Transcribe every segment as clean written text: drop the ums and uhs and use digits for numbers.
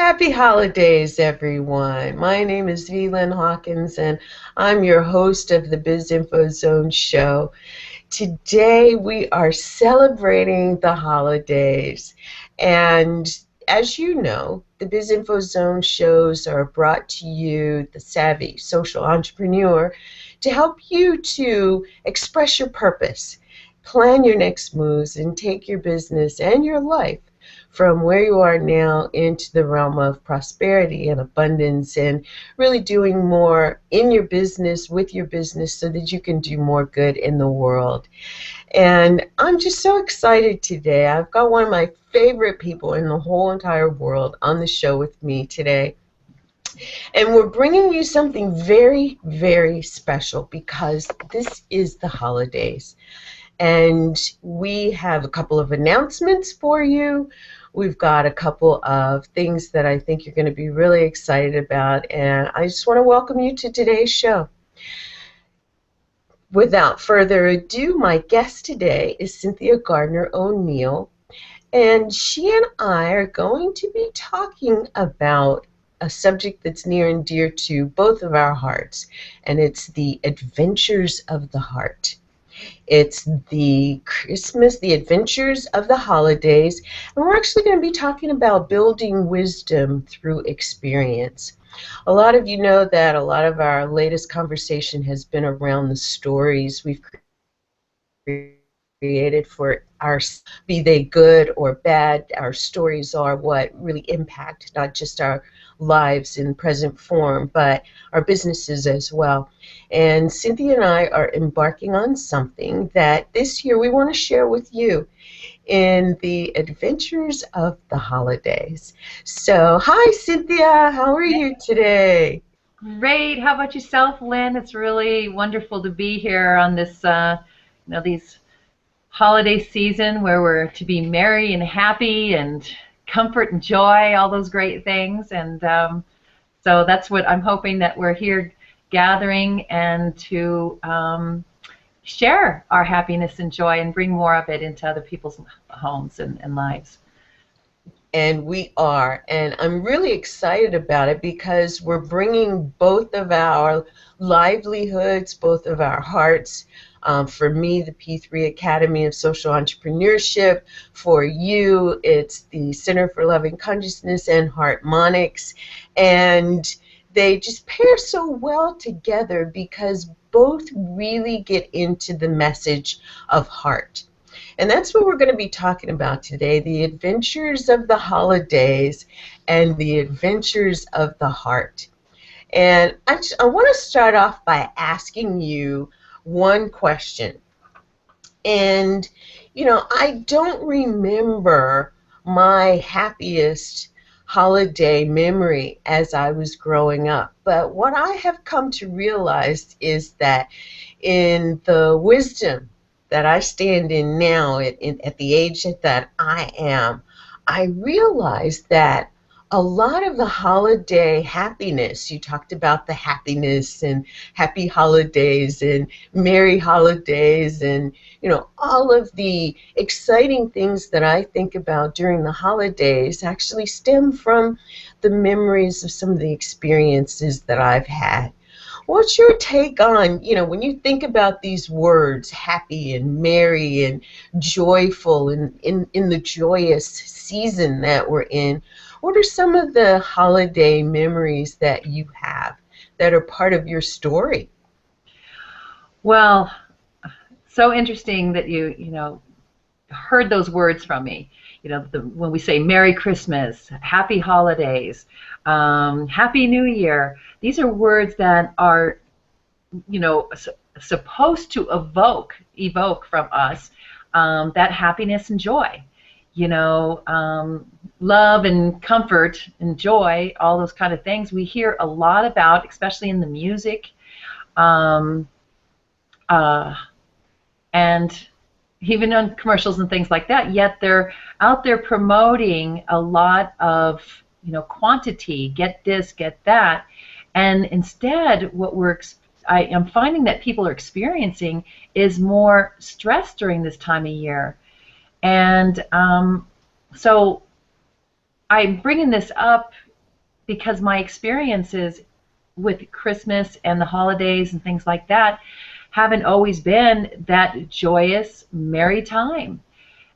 Happy holidays, everyone. My name is V. Lynn Hawkins, and I'm your host of the Biz Info Zone show. Today, we are celebrating the holidays. And as you know, the Biz Info Zone shows are brought to you, the savvy social entrepreneur, to help you to express your purpose, plan your next moves, and take your business and your life from where you are now into the realm of prosperity and abundance, and really doing more in your business, with your business, so that you can do more good in the world. And I'm just so excited today. I've got one of my favorite people in the whole entire world on the show with me today. And we're bringing you something very, very special because this is the holidays. And we have a couple of announcements for you. We've got a couple of things that I think you're going to be really excited about. And I just want to welcome you to today's show. Without further ado, my guest today is Cynthia Gardner O'Neill. And she and I are going to be talking about a subject that's near and dear to both of our hearts. And it's the adventures of the heart. It's the Christmas, the adventures of the holidays, and we're actually going to be talking about building wisdom through experience. A lot of you know that a lot of our latest conversation has been around the stories we've created for our, be they good or bad. Our stories are what really impact not just our lives in present form, but our businesses as well. And Cynthia and I are embarking on something that this year we want to share with you in the adventures of the holidays. So, hi Cynthia, how are you today? Great. How about yourself, Lynn? It's really wonderful to be here on this, these holiday season where we're to be merry and happy and comfort and joy, all those great things. And so that's what I'm hoping, that we're here gathering and to share our happiness and joy and bring more of it into other people's homes and lives. And we are, and I'm really excited about it because we're bringing both of our livelihoods, both of our hearts. For me, the P3 Academy of Social Entrepreneurship. For you, it's the Center for Loving Consciousness and Harmonics. And they just pair so well together because both really get into the message of heart. And that's what we're going to be talking about today, the adventures of the holidays and the adventures of the heart. And I want to start off by asking you one question. And, I don't remember my happiest holiday memory as I was growing up. But what I have come to realize is that in the wisdom that I stand in now at the age that I am, I realize that a lot of the holiday happiness, you talked about the happiness and happy holidays and merry holidays and, all of the exciting things that I think about during the holidays actually stem from the memories of some of the experiences that I've had. What's your take on, when you think about these words, happy and merry and joyful and in the joyous season that we're in, what are some of the holiday memories that you have that are part of your story? Well, so interesting that you heard those words from me. When we say Merry Christmas, Happy Holidays, Happy New Year, these are words that are, supposed to evoke from us that happiness and joy. Love and comfort and joy, all those kind of things we hear a lot about, especially in the music, and even on commercials and things like that. Yet they're out there promoting a lot of quantity, get this, get that, and instead I am finding that people are experiencing is more stress during this time of year. And so I'm bringing this up because my experiences with Christmas and the holidays and things like that haven't always been that joyous, merry time.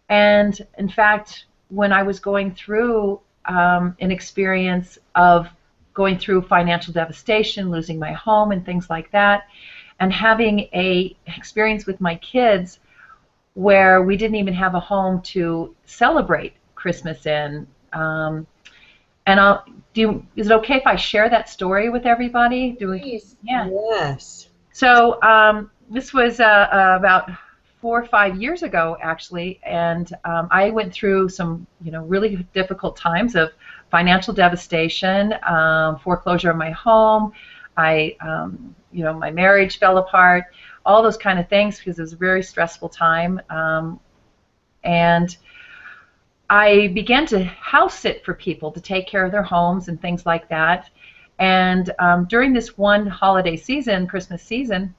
And in fact, when I was going through an experience of going through financial devastation, losing my home and things like that, and having a experience with my kids where we didn't even have a home to celebrate Christmas in. And is it okay if I share that story with everybody? Please. Yeah. Yes. So this was about 4 or 5 years ago, actually, and I went through some, really difficult times of financial devastation, foreclosure of my home. My marriage fell apart, all those kind of things, because it was a very stressful time. And I began to house sit for people to take care of their homes and things like that. And during this one holiday season, Christmas season,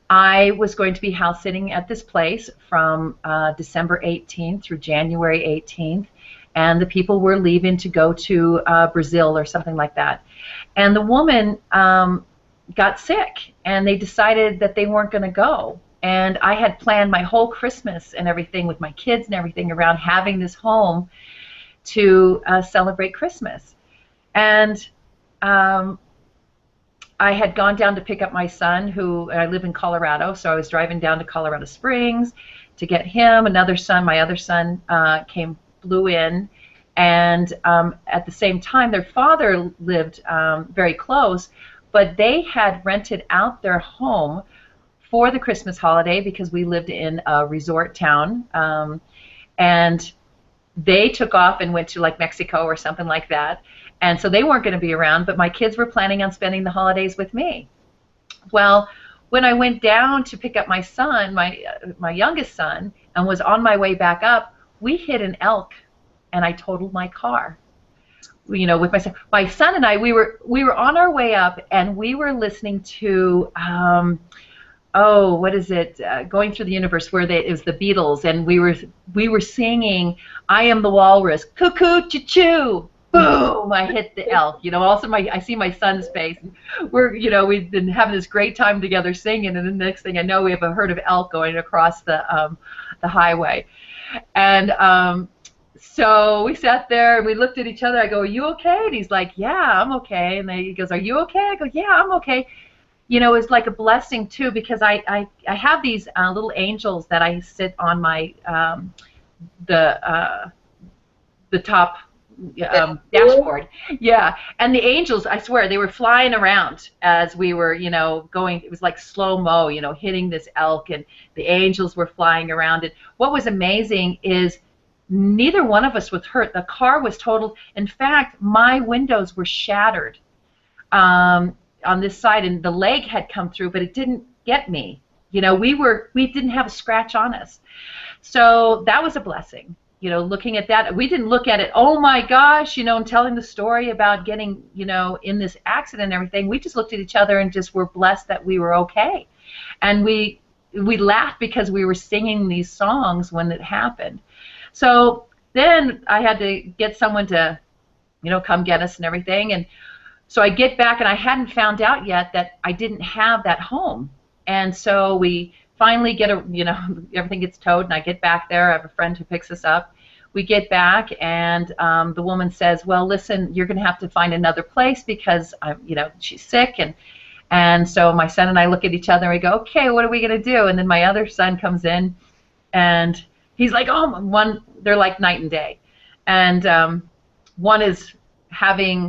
I was going to be house sitting at this place from December 18th through January 18th, and the people were leaving to go to Brazil or something like that. And the woman got sick, and they decided that they weren't going to go. And I had planned my whole Christmas and everything with my kids and everything around having this home to celebrate Christmas. And I had gone down to pick up my son, who I live in Colorado, so I was driving down to Colorado Springs to get him. Another son, my other son, flew in, and at the same time, their father lived very close, but they had rented out their home for the Christmas holiday because we lived in a resort town, and they took off and went to like Mexico or something like that. And so they weren't going to be around, but my kids were planning on spending the holidays with me. Well, when I went down to pick up my son, my youngest son, and was on my way back up, we hit an elk, and I totaled my car. With my son. My son and I, we were on our way up, and we were listening to what is it? Going Through the Universe, where it was the Beatles, and we were singing "I Am the Walrus," cuckoo, choo choo. Boom! I hit the elk. Also I see my son's face. We've been having this great time together singing, and the next thing I know, we have a herd of elk going across the highway. And so we sat there and we looked at each other. I go, "Are you okay?" And he's like, "Yeah, I'm okay." And he goes, "Are you okay?" I go, "Yeah, I'm okay." It's like a blessing too, because I have these little angels that I sit on my the top dashboard. Yeah, and the angels, I swear, they were flying around as we were, going. It was like slow-mo, hitting this elk, and the angels were flying around. And what was amazing is neither one of us was hurt. The car was totaled. In fact, my windows were shattered on this side, and the leg had come through, but it didn't get me. We didn't have a scratch on us. So that was a blessing. Looking at that, we didn't look at it, oh my gosh, and telling the story about getting, in this accident and everything. We just looked at each other and just were blessed that we were okay. And we laughed because we were singing these songs when it happened. So then I had to get someone to, come get us and everything. And so I get back, and I hadn't found out yet that I didn't have that home. And so we finally get everything gets towed, and I get back there. I have a friend who picks us up. We get back, and the woman says, "Well, listen, you're going to have to find another place because she's sick." And so my son and I look at each other, and we go, "Okay, what are we going to do?" And then my other son comes in, and he's like, they're like night and day. And one is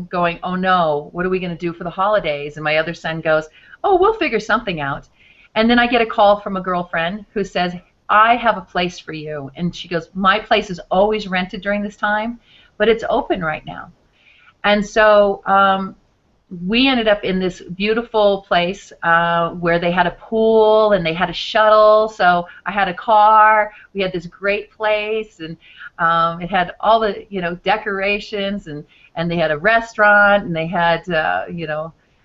going, "Oh no, what are we going to do for the holidays?" And my other son goes, "Oh, we'll figure something out." And then I get a call from a girlfriend who says, "I have a place for you." And she goes, "My place is always rented during this time, but it's open right now." And so we ended up in this beautiful place where they had a pool and they had a shuttle. So I had a car. We had this great place, and it had all the decorations, and they had a restaurant, and they had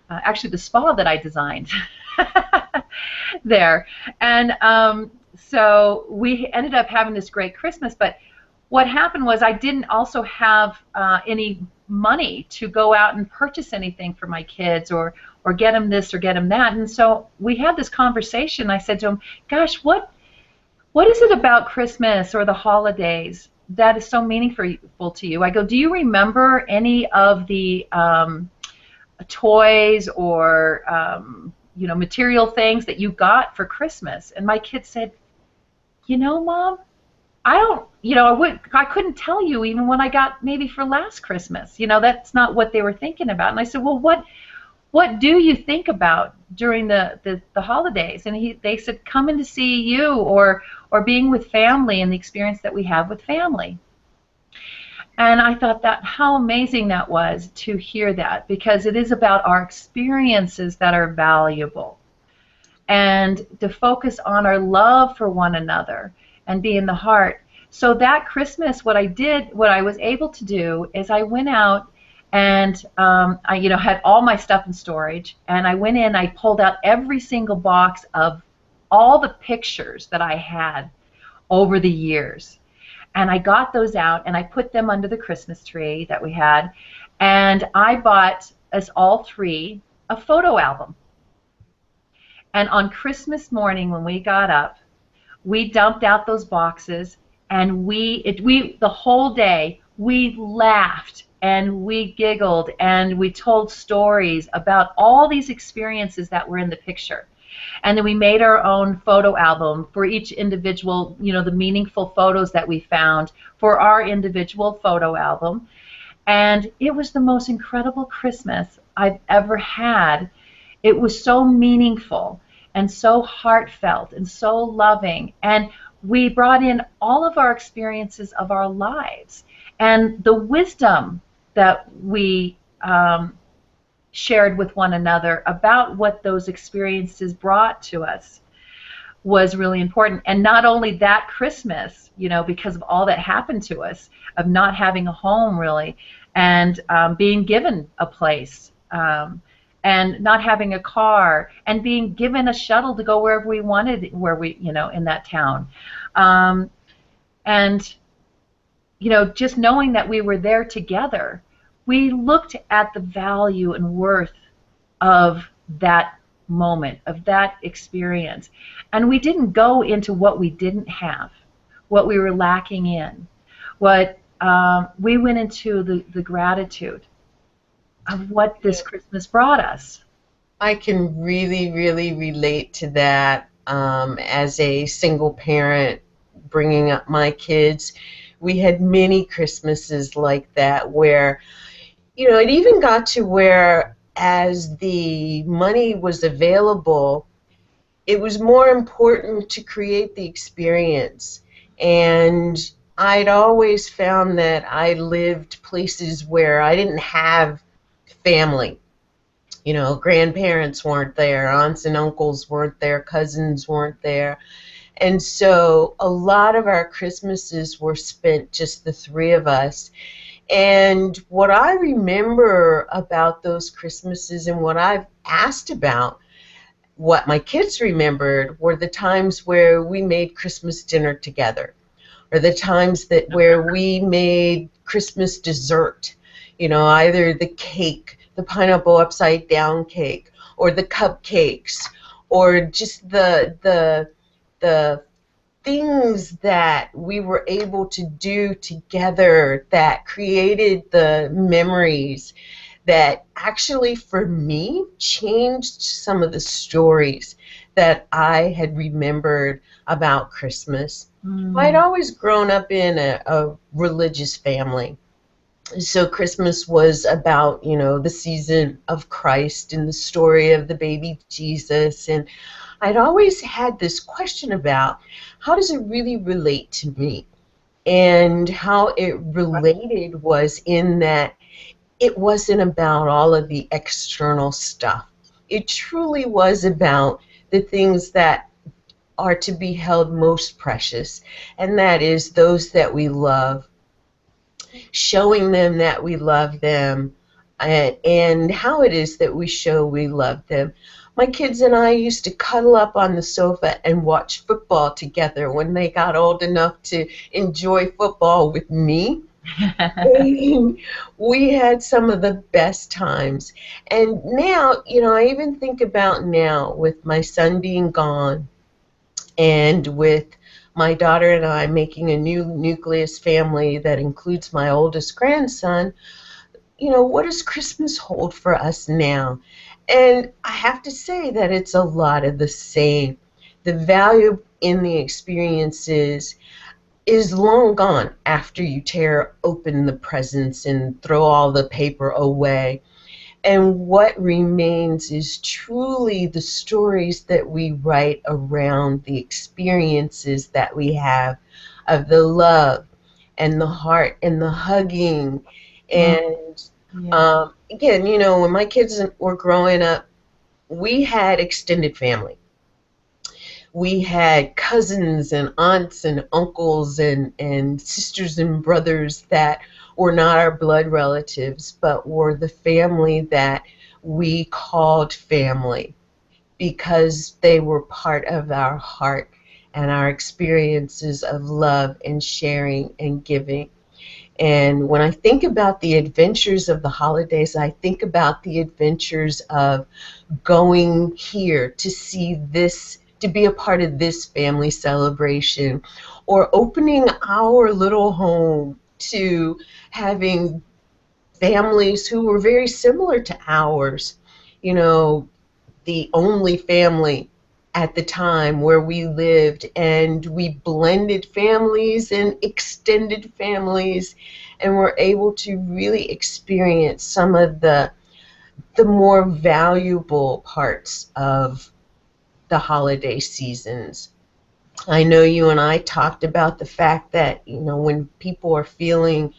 actually the spa that I designed there. And so we ended up having this great Christmas. But what happened was I didn't also have any money to go out and purchase anything for my kids, or get them this or get them that. And so we had this conversation. I said to him, gosh, what is it about Christmas or the holidays that is so meaningful to you? I go, do you remember any of the toys or material things that you got for Christmas? And my kid said, Mom, I don't, I couldn't tell you even what I got maybe for last Christmas. That's not what they were thinking about. And I said, well, what do you think about during the holidays? And they said, coming to see you, or being with family, and the experience that we have with family. And I thought that how amazing that was to hear that, because it is about our experiences that are valuable, and to focus on our love for one another and be in the heart. So that Christmas, what I was able to do is I went out and I had all my stuff in storage, and I went in, I pulled out every single box of all the pictures that I had over the years. And I got those out and I put them under the Christmas tree that we had, and I bought us all three a photo album. And on Christmas morning when we got up, we dumped out those boxes, and we the whole day we laughed and we giggled and we told stories about all these experiences that were in the picture. And then we made our own photo album for each individual, the meaningful photos that we found for our individual photo album. And it was the most incredible Christmas I've ever had. It was so meaningful and so heartfelt and so loving. And we brought in all of our experiences of our lives, and the wisdom that we shared with one another about what those experiences brought to us was really important. And not only that Christmas, because of all that happened to us, of not having a home really, and being given a place, and not having a car, and being given a shuttle to go wherever we wanted, in that town. And just knowing that we were there together, we looked at the value and worth of that moment, of that experience. And we didn't go into what we didn't have, what we were lacking in. We went into the gratitude of what this Christmas brought us. I can really, really relate to that. As a single parent bringing up my kids, we had many Christmases like that where, it even got to where as the money was available, it was more important to create the experience. And I'd always found that I lived places where I didn't have family. Grandparents weren't there, aunts and uncles weren't there, cousins weren't there. And so a lot of our Christmases were spent just the three of us. And what I remember about those Christmases, and what I've asked about, what my kids remembered, were the times where we made Christmas dinner together, or the times where we made Christmas dessert, either the cake, the pineapple upside down cake, or the cupcakes, or just the things that we were able to do together that created the memories that actually, for me, changed some of the stories that I had remembered about Christmas. I'd always grown up in a religious family. So Christmas was about, the season of Christ and the story of the baby Jesus. And I'd always had this question about how does it really relate to me? And how it related was in that it wasn't about all of the external stuff. It truly was about the things that are to be held most precious, and that is those that we love, showing them that we love them, and how it is that we show we love them. My kids and I used to cuddle up on the sofa and watch football together when they got old enough to enjoy football with me. And we had some of the best times. And now, I even think about now with my son being gone and with my daughter and I making a new nucleus family that includes my oldest grandson, what does Christmas hold for us now? And I have to say that it's a lot of the same. The value in the experiences is long gone after you tear open the presents and throw all the paper away. And what remains is truly the stories that we write around the experiences that we have of the love and the heart and the hugging. Mm, And yeah. again, when my kids were growing up, we had extended family. We had cousins and aunts and uncles and sisters and brothers that were not our blood relatives, but were the family that we called family because they were part of our heart and our experiences of love and sharing and giving. And when I think about the adventures of the holidays, I think about the adventures of going here to see this, to be a part of this family celebration, or opening our little home to having families who were very similar to ours. You know, the only family at the time where we lived, and we blended families and extended families, and were able to really experience some of the more valuable parts of the holiday seasons. I know you and I talked about the fact that, when people are feeling,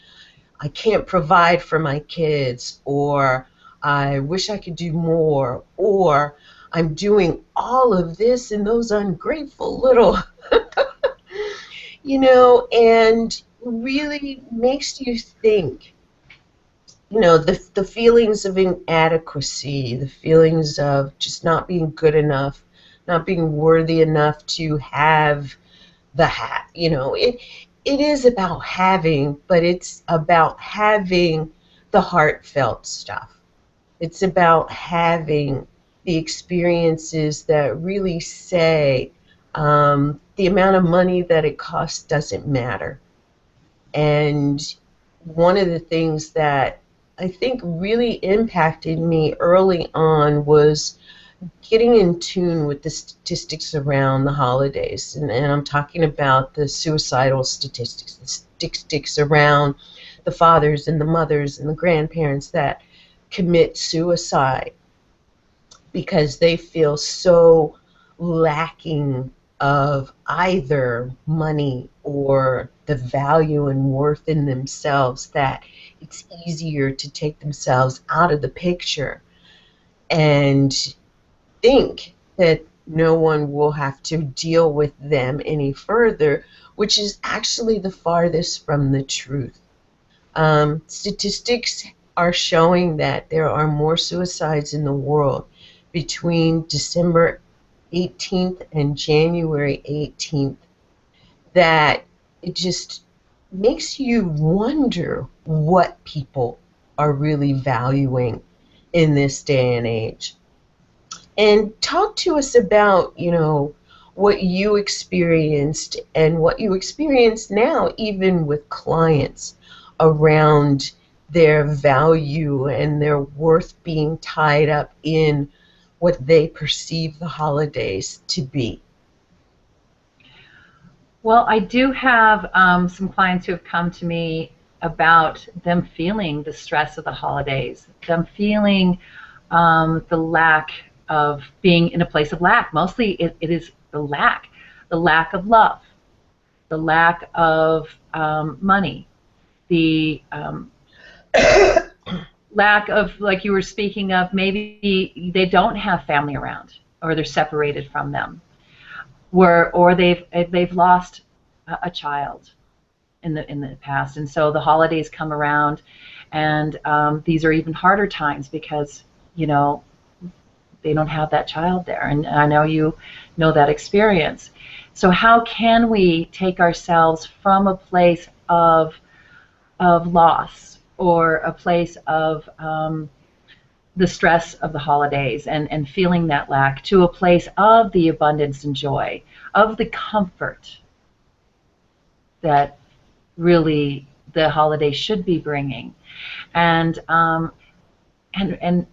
I can't provide for my kids, or I wish I could do more, or I'm doing all of this and those ungrateful little, and really makes you think, the feelings of inadequacy, the feelings of just not being good enough, not being worthy enough to have the hat. It is about having, but it's about having the heartfelt stuff. It's about having the experiences that really say, the amount of money that it costs doesn't matter. And one of the things that I think really impacted me early on was getting in tune with the statistics around the holidays. And I'm talking about the suicidal statistics, the statistics around the fathers and the mothers and the grandparents that commit suicide because they feel so lacking of either money or the value and worth in themselves that it's easier to take themselves out of the picture and think that no one will have to deal with them any further, which is actually the farthest from the truth. Statistics are showing that there are more suicides in the world between December 18th and January 18th, that it just makes you wonder what people are really valuing in this day and age. And talk to us about, what you experienced and what you experience now, even with clients around their value and their worth being tied up in what they perceive the holidays to be. Well, I do have some clients who have come to me about them feeling the stress of the holidays, them feeling the lack of being in a place of lack. Mostly it is the lack of love, the lack of money, the lack of, like you were speaking of, maybe they don't have family around or they're separated from them, or they've lost a child in the past, and so the holidays come around, and these are even harder times because they don't have that child there, and I know you know that experience. So how can we take ourselves from a place of of loss or a place of the stress of the holidays and feeling that lack to a place of the abundance and joy, of the comfort that really the holiday should be bringing, and and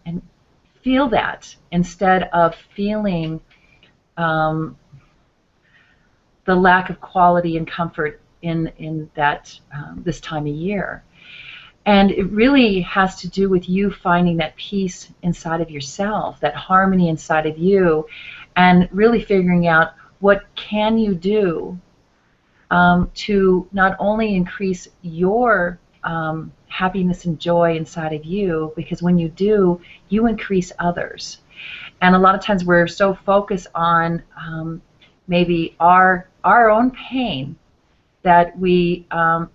feel that instead of feeling the lack of quality and comfort in that this time of year. And it really has to do with you finding that peace inside of yourself, that harmony inside of you, and really figuring out what can you do to not only increase your happiness and joy inside of you, because when you do, you increase others. And a lot of times we're so focused on maybe our own pain that we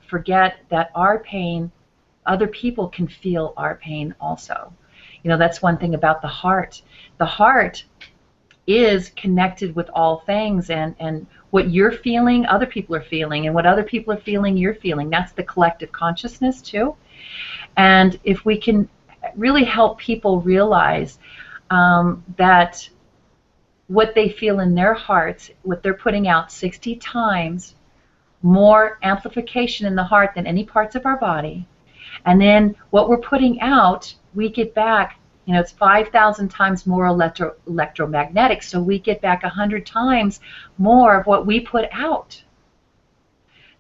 forget that our pain, other people can feel our pain also. You know, that's one thing about the heart. The heart is connected with all things, and what you're feeling, other people are feeling, and what other people are feeling, you're feeling. That's the collective consciousness too. And if we can really help people realize that what they feel in their hearts, what they're putting out 60 times more amplification in the heart than any parts of our body, and then what we're putting out, we get back, you know, it's 5,000 times more electromagnetic, so we get back 100 times more of what we put out.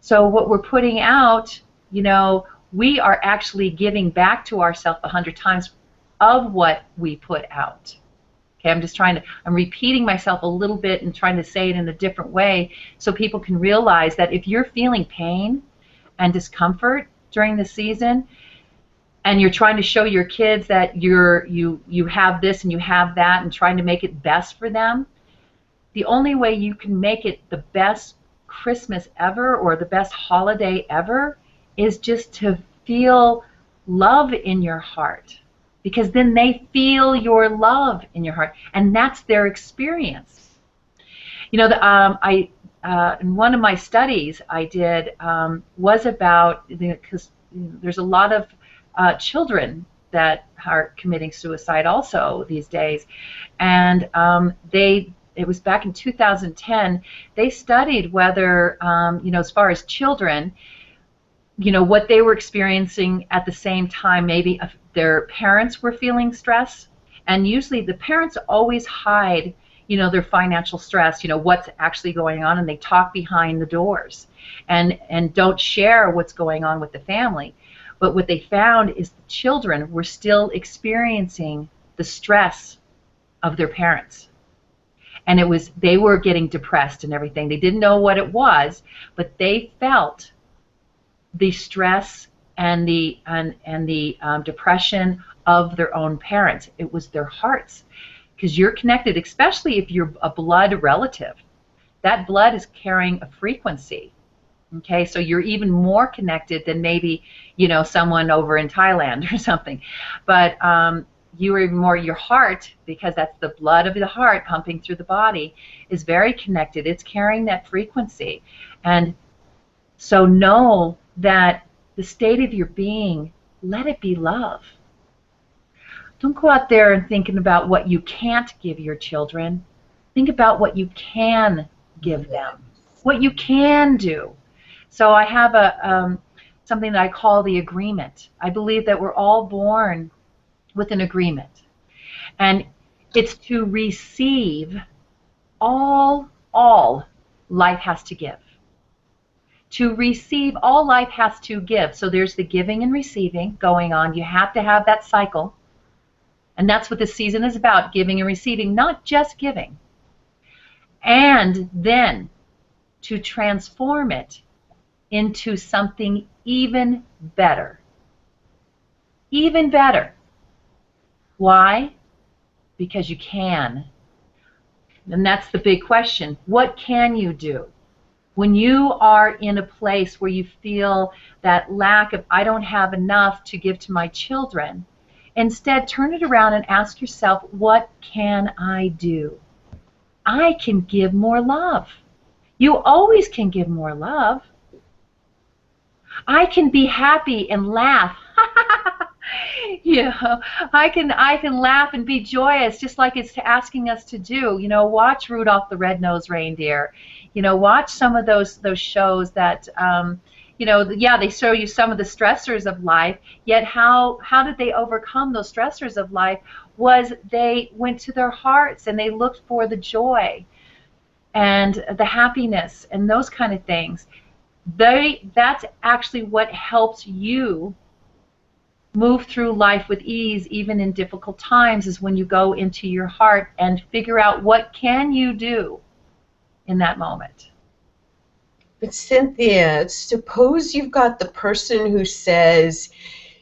So what we're putting out, you know, we are actually giving back to ourselves 100 times of what we put out. Okay, I'm repeating myself a little bit and trying to say it in a different way so people can realize that if you're feeling pain and discomfort during the season, and you're trying to show your kids that you have this and you have that and trying to make it best for them, the only way you can make it the best Christmas ever or the best holiday ever is just to feel love in your heart, because then they feel your love in your heart, and that's their experience. You know, in one of my studies I did was about, because there's a lot of children that are committing suicide also these days, and it was back in 2010, they studied whether, you know, as far as children, you know, what they were experiencing at the same time, maybe their parents were feeling stress, and usually the parents always hide, you know, their financial stress, you know, what's actually going on, and they talk behind the doors and don't share what's going on with the family. But what they found is the children were still experiencing the stress of their parents. And they were getting depressed and everything. They didn't know what it was, but they felt the stress and the depression of their own parents. It was their hearts, because you're connected, especially if you're a blood relative. That blood is carrying a frequency. Okay, so you're even more connected than maybe, you know, someone over in Thailand or something. But you are even more, your heart, because that's the blood of the heart pumping through the body, is very connected. It's carrying that frequency. And so know that the state of your being, let it be love. Don't go out there and thinking about what you can't give your children. Think about what you can give them, what you can do. So I have something that I call the agreement. I believe that we're all born with an agreement, and it's to receive all life has to give. To receive, all life has to give. So there's the giving and receiving going on. You have to have that cycle, and that's what this season is about: giving and receiving, not just giving. And then to transform it into something even better. Even better. Why? Because you can. And that's the big question. What can you do? When you are in a place where you feel that lack of, I don't have enough to give to my children, instead turn it around and ask yourself, what can I do? I can give more love. You always can give more love. I can be happy and laugh. You know, I can laugh and be joyous, just like it's asking us to do. You know, watch Rudolph the Red-Nosed Reindeer. You know, watch some of those shows that you know, yeah, they show you some of the stressors of life. Yet how did they overcome those stressors of life? Was they went to their hearts and they looked for the joy and the happiness and those kind of things. That's actually what helps you move through life with ease, even in difficult times, is when you go into your heart and figure out what can you do in that moment. But Cynthia, suppose you've got the person who says,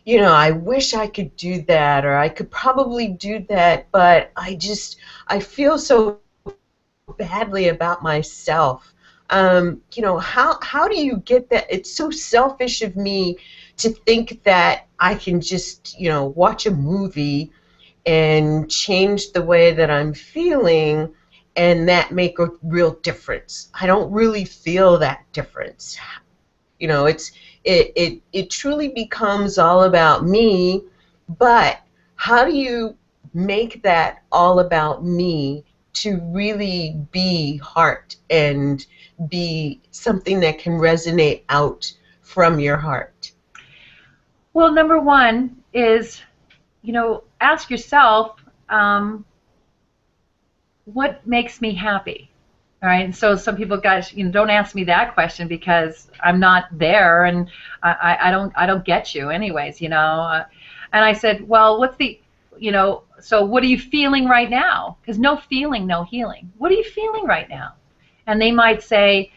you know, I wish I could do that, or I could probably do that, but I feel so badly about myself. You know, how do you get that? It's so selfish of me to think that I can just, you know, watch a movie and change the way that I'm feeling and that make a real difference. I don't really feel that difference. You know, it truly becomes all about me, but how do you make that all about me to really be heart and be something that can resonate out from your heart? Well, number one is, you know, ask yourself, what makes me happy? All right. And so some people, guys, you know, don't ask me that question because I'm not there, and I don't get you, anyways. You know, and I said, well, what's the, you know, so what are you feeling right now? Because no feeling, no healing. What are you feeling right now? And they might say,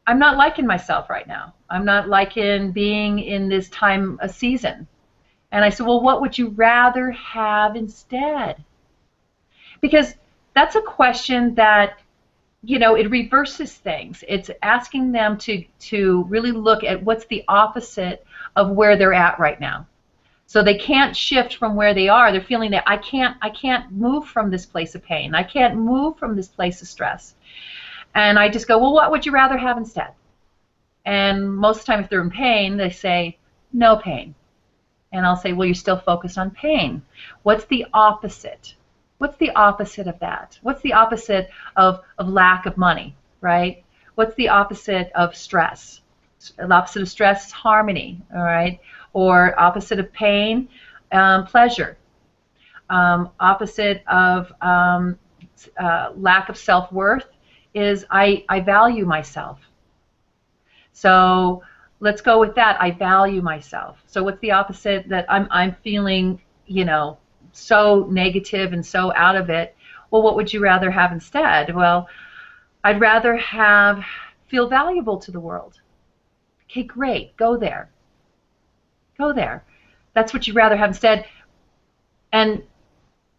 I'm not liking myself right now. I'm not liking being in this time of season. And I said, well, what would you rather have instead? Because that's a question that, you know, it reverses things. It's asking them to really look at what's the opposite of where they're at right now. So they can't shift from where they are. They're feeling that I can't move from this place of pain. I can't move from this place of stress. And I just go, well, what would you rather have instead? And most of the time, if they're in pain, they say, no pain. And I'll say, well, you're still focused on pain. What's the opposite? What's the opposite of that? What's the opposite of lack of money, right? What's the opposite of stress? The opposite of stress is harmony, all right? Or opposite of pain, pleasure. Opposite of lack of self-worth is I value myself. So let's go with that. I value myself. So what's the opposite that I'm feeling, you know, so negative and so out of it? Well, what would you rather have instead? Well, I'd rather feel valuable to the world. Okay, great. Go there. Go there. That's what you'd rather have instead. And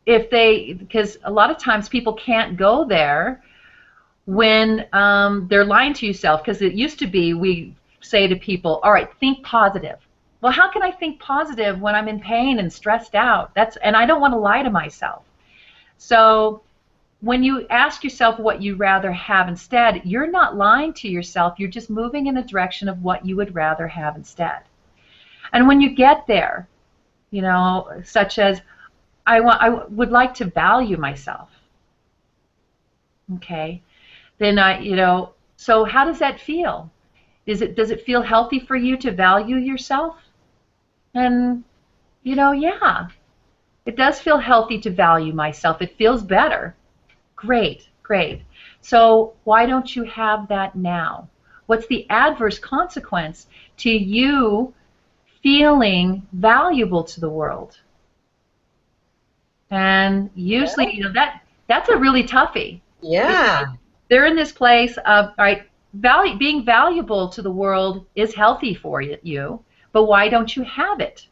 because a lot of times people can't go there when they're lying to yourself, because it used to be we say to people, all right, think positive. Well, how can I think positive when I'm in pain and stressed out? And I don't want to lie to myself. So when you ask yourself what you'd rather have instead, you're not lying to yourself. You're just moving in a direction of what you would rather have instead. And when you get there, you know, such as I would like to value myself. Okay, then you know, so how does that feel? Does it feel healthy for you to value yourself? And you know, yeah, it does feel healthy to value myself. It feels better. Great, great. So why don't you have that now? What's the adverse consequence to you feeling valuable to the world? And usually, you know, that's a really toughie. Yeah. They're in this place of, all right, being valuable to the world is healthy for you, but why don't you have it?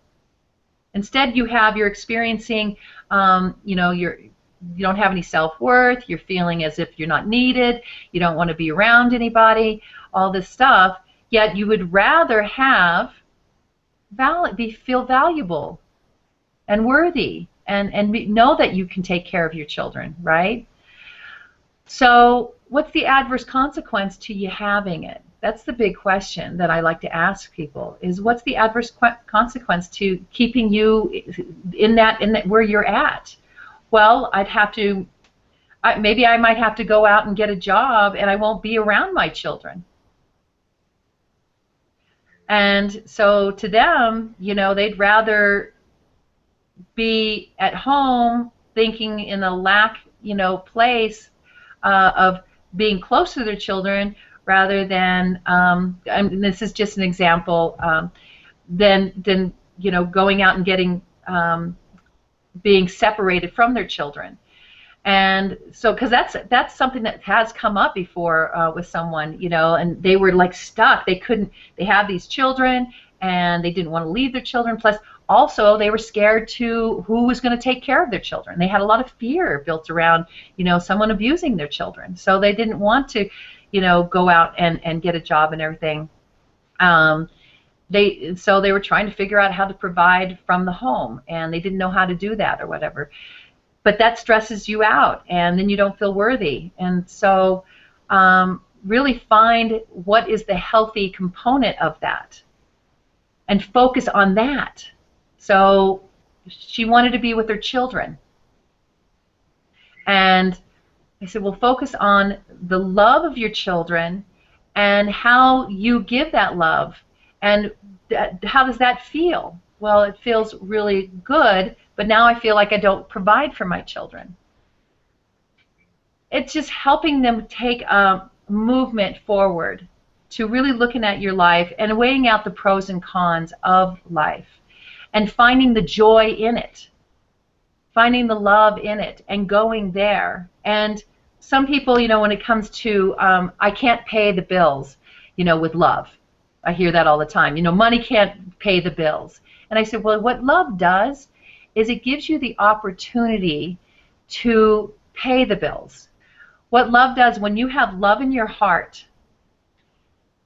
Instead, you're experiencing, you know, you don't have any self-worth. You're feeling as if you're not needed. You don't want to be around anybody. All this stuff. Yet you would rather feel valuable and worthy, and know that you can take care of your children, right? So what's the adverse consequence to you having it? That's the big question that I like to ask people is what's the adverse consequence to keeping you in that where you're at? Well, maybe I might have to go out and get a job and I won't be around my children. And so to them, they'd rather be at home thinking in a lack, place of being close to their children rather than, and this is just an example, than going out and getting, being separated from their children. And so, because that's something that has come up before with someone, and they were like stuck. They have these children, and they didn't want to leave their children. Plus, also, they were scared to who was going to take care of their children. They had a lot of fear built around, someone abusing their children. So they didn't want to, go out and get a job and everything. So they were trying to figure out how to provide from the home, and they didn't know how to do that or whatever. But that stresses you out, and then you don't feel worthy. And so really find what is the healthy component of that and focus on that. So she wanted to be with her children. And I said, well, focus on the love of your children and how you give that love. And how does that feel? Well, it feels really good, but now I feel like I don't provide for my children. It's just helping them take a movement forward to really looking at your life and weighing out the pros and cons of life and finding the joy in it, finding the love in it and going there. And some people, when it comes to, I can't pay the bills, with love. I hear that all the time. Money can't pay the bills. And I said, well, what love does is it gives you the opportunity to pay the bills. What love does, when you have love in your heart,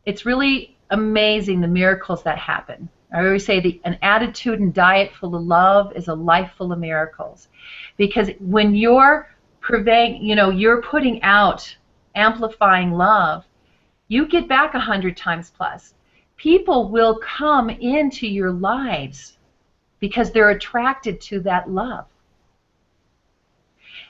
it's really amazing the miracles that happen. I always say an attitude and diet full of love is a life full of miracles. Because when you're you're putting out, amplifying love, you get back 100 times plus. People will come into your lives because they're attracted to that love.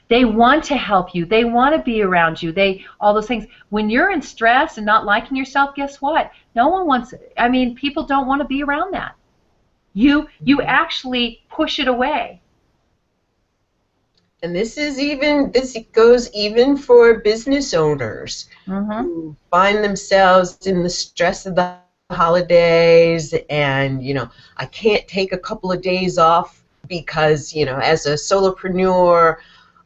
They want to help you. They want to be around you. All those things. When you're in stress and not liking yourself, guess what? No one wants, people don't want to be around that. You actually push it away. And this goes even for business owners who find themselves in the stress of the holidays, and I can't take a couple of days off because as a solopreneur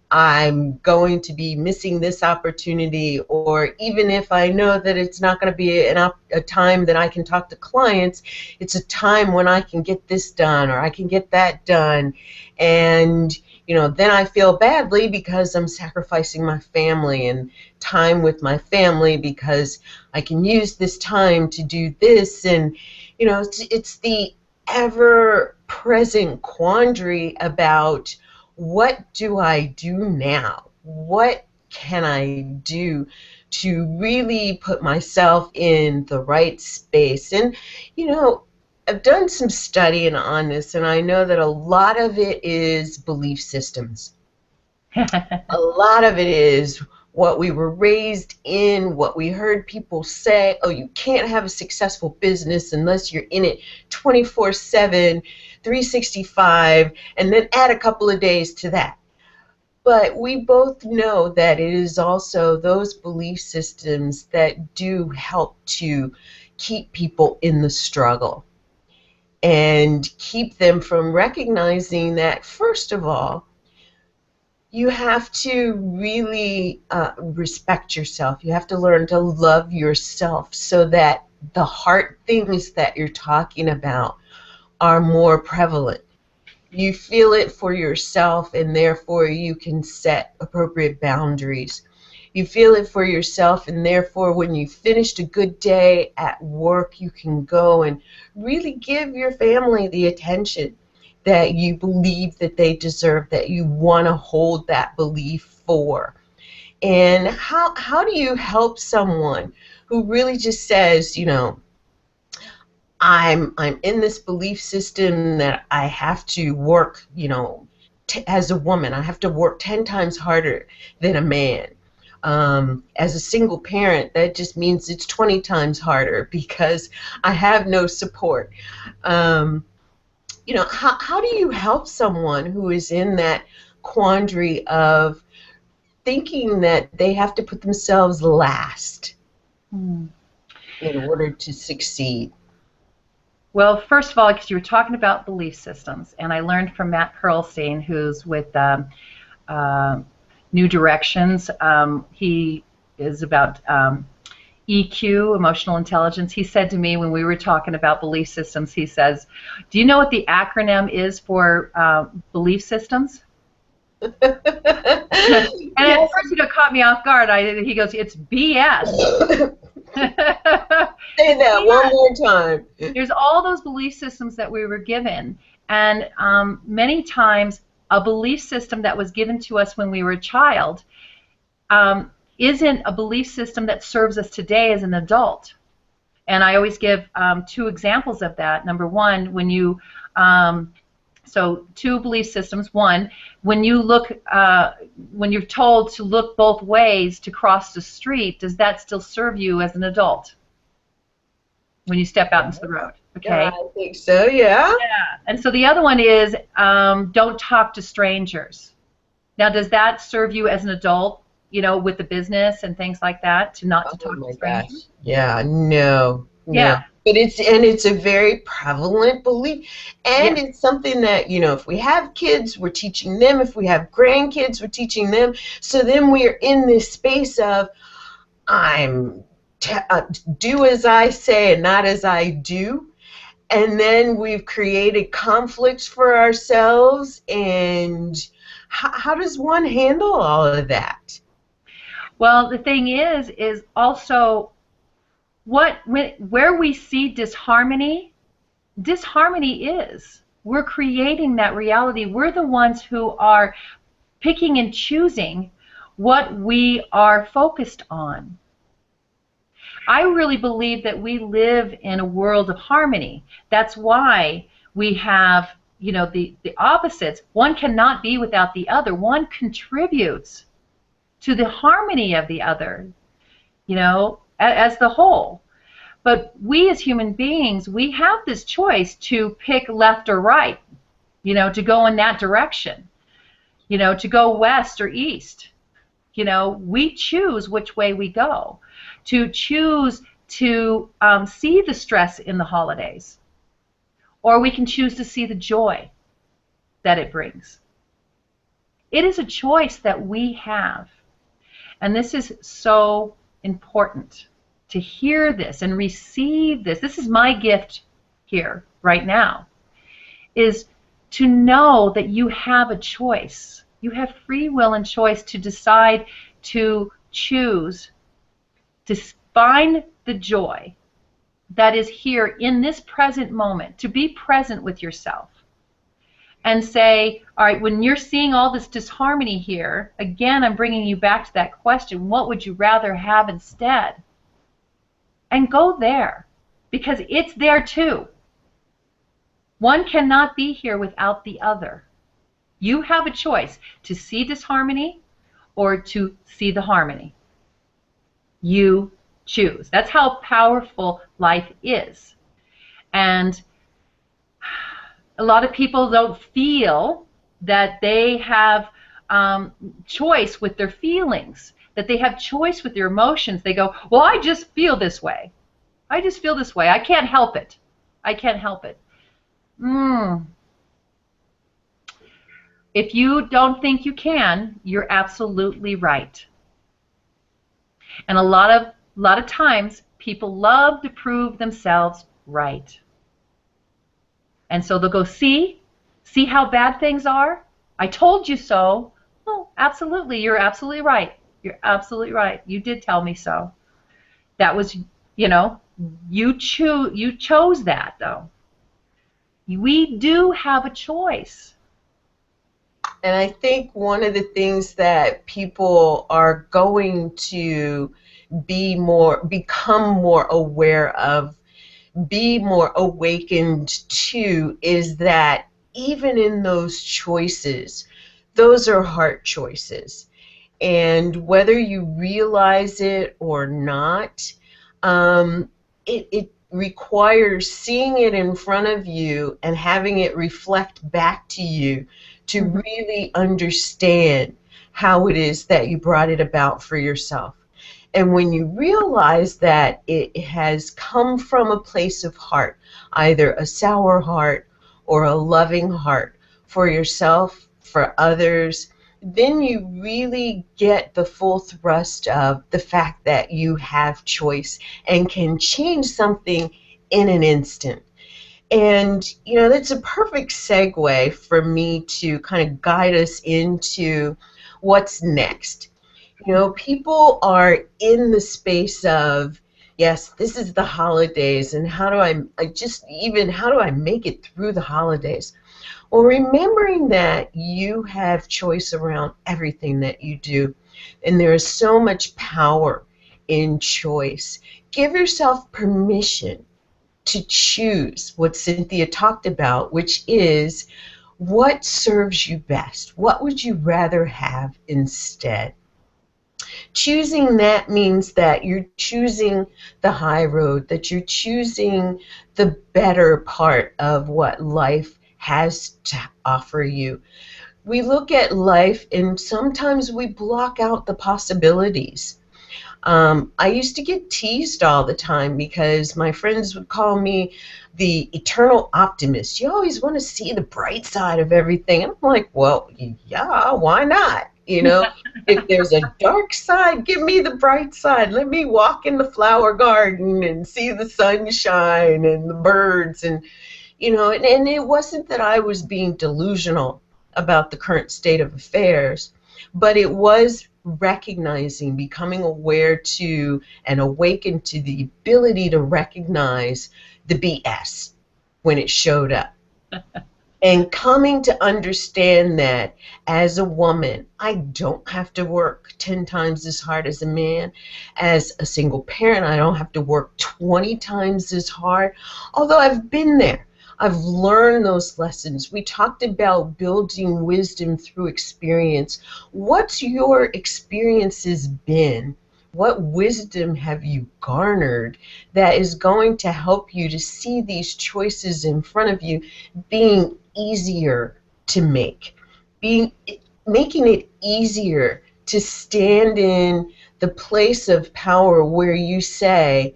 I'm going to be missing this opportunity, or even if I know that it's not going to be a time that I can talk to clients, it's a time when I can get this done or I can get that done. And then I feel badly because I'm sacrificing my family and time with my family because I can use this time to do this. And it's the ever-present quandary about, what do I do now? What can I do to really put myself in the right space? And I've done some studying on this, and I know that a lot of it is belief systems. A lot of it is what we were raised in, what we heard people say. Oh, you can't have a successful business unless you're in it 24/7, 365, and then add a couple of days to that. But we both know that it is also those belief systems that do help to keep people in the struggle and keep them from recognizing that, first of all, you have to really respect yourself. You have to learn to love yourself so that the heart things that you're talking about are more prevalent. You feel it for yourself, and therefore you can set appropriate boundaries. You feel it for yourself, and therefore when you finished a good day at work, you can go and really give your family the attention that you believe that they deserve, that you want to hold that belief for. And how do you help someone who really just says, I'm in this belief system that I have to work, as a woman, I have to work 10 times harder than a man. As a single parent, that just means it's 20 times harder because I have no support. How do you help someone who is in that quandary of thinking that they have to put themselves last Hmm. in order to succeed? Well, first of all, because you were talking about belief systems, and I learned from Matt Perlstein, who's with uh, New Directions. He is about EQ, emotional intelligence. He said to me when we were talking about belief systems, he says, "Do you know what the acronym is for belief systems?" And at Yes. first, it caught me off guard. He goes, "It's BS." Say that one Yeah. more time. There's all those belief systems that we were given, and many times a belief system that was given to us when we were a child um, isn't a belief system that serves us today as an adult. And I always give two examples of that. Number one, so two belief systems. One, when you look, when you're told to look both ways to cross the street, does that still serve you as an adult when you step out into the road? Yeah, Okay. I think so, yeah. Yeah. And so the other one is don't talk to strangers. Now, does that serve you as an adult, with the business and things like that, to not to Oh talk to my gosh. strangers? Yeah, no, no. Yeah. But it's a very prevalent belief. And Yes. it's something that, if we have kids, we're teaching them. If we have grandkids, we're teaching them. So then we are in this space of I'm do as I say and not as I do. And then we've created conflicts for ourselves. And how does one handle all of that? Well, the thing is also where we see disharmony, disharmony is. We're creating that reality. We're the ones who are picking and choosing what we are focused on. I really believe that we live in a world of harmony. That's why we have, the opposites. One cannot be without the other. One contributes to the harmony of the other, as the whole. But we as human beings, we have this choice to pick left or right, to go in that direction, to go west or east. We choose which way we go, to choose to see the stress in the holidays, or we can choose to see the joy that it brings. It is a choice that we have. And this is so important to hear this and receive this. This is my gift here right now, is to know that you have a choice. You have free will and choice to decide to choose to find the joy that is here in this present moment, to be present with yourself and say, all right, when you're seeing all this disharmony here, again, I'm bringing you back to that question, what would you rather have instead? And go there, because it's there too. One cannot be here without the other. You have a choice to see disharmony or to see the harmony. You choose. That's how powerful life is. And a lot of people don't feel that they have choice with their feelings, that they have choice with their emotions. They go, well, I just feel this way. I just feel this way. I can't help it. I can't help it. If you don't think you can, you're absolutely right. And a lot of times people love to prove themselves right. And so they'll go, see how bad things are? I told you so. Oh, absolutely. You're absolutely right. You're absolutely right. You did tell me so. That was, you chose that, though. We do have a choice. And I think one of the things that people are going to become more aware of, be more awakened to, is that even in those choices, those are heart choices. And whether you realize it or not, it requires seeing it in front of you and having it reflect back to you to Mhm. really understand how it is that you brought it about for yourself. And when you realize that it has come from a place of heart, either a sour heart or a loving heart for yourself, for others, then you really get the full thrust of the fact that you have choice and can change something in an instant. And, that's a perfect segue for me to kind of guide us into what's next. People are in the space of, yes, this is the holidays, and how do I make it through the holidays? Well, remembering that you have choice around everything that you do, and there is so much power in choice. Give yourself permission to choose what Cynthia talked about, which is what serves you best. What would you rather have instead? Choosing that means that you're choosing the high road, that you're choosing the better part of what life has to offer you. We look at life and sometimes we block out the possibilities. I used to get teased all the time because my friends would call me the eternal optimist. You always want to see the bright side of everything. And I'm like, well, yeah, why not? If there's a dark side, give me the bright side. Let me walk in the flower garden and see the sunshine and the birds. And it wasn't that I was being delusional about the current state of affairs, but it was recognizing, becoming aware to, and awakened to the ability to recognize the BS when it showed up. And coming to understand that as a woman, I don't have to work 10 times as hard as a man. As a single parent, I don't have to work 20 times as hard. Although I've been there, I've learned those lessons. We talked about building wisdom through experience. What's your experiences been? What wisdom have you garnered that is going to help you to see these choices in front of you being easier to make, being making it easier to stand in the place of power where you say,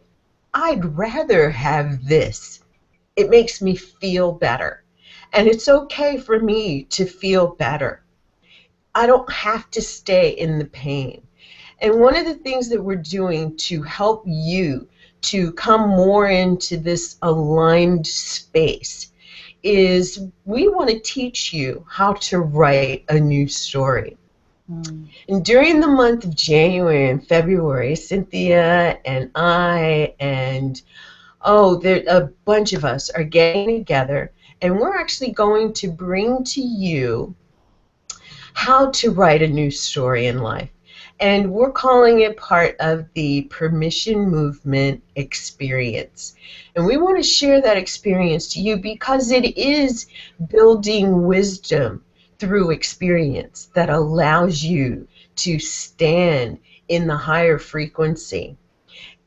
I'd rather have this. It makes me feel better. And it's okay for me to feel better. I don't have to stay in the pain. And one of the things that we're doing to help you to come more into this aligned space is we want to teach you how to write a new story. And during the month of January and February, Cynthia and I and there a bunch of us are getting together, and we're actually going to bring to you how to write a new story in life. And we're calling it part of the Permission Movement experience. And we want to share that experience to you because it is building wisdom through experience that allows you to stand in the higher frequency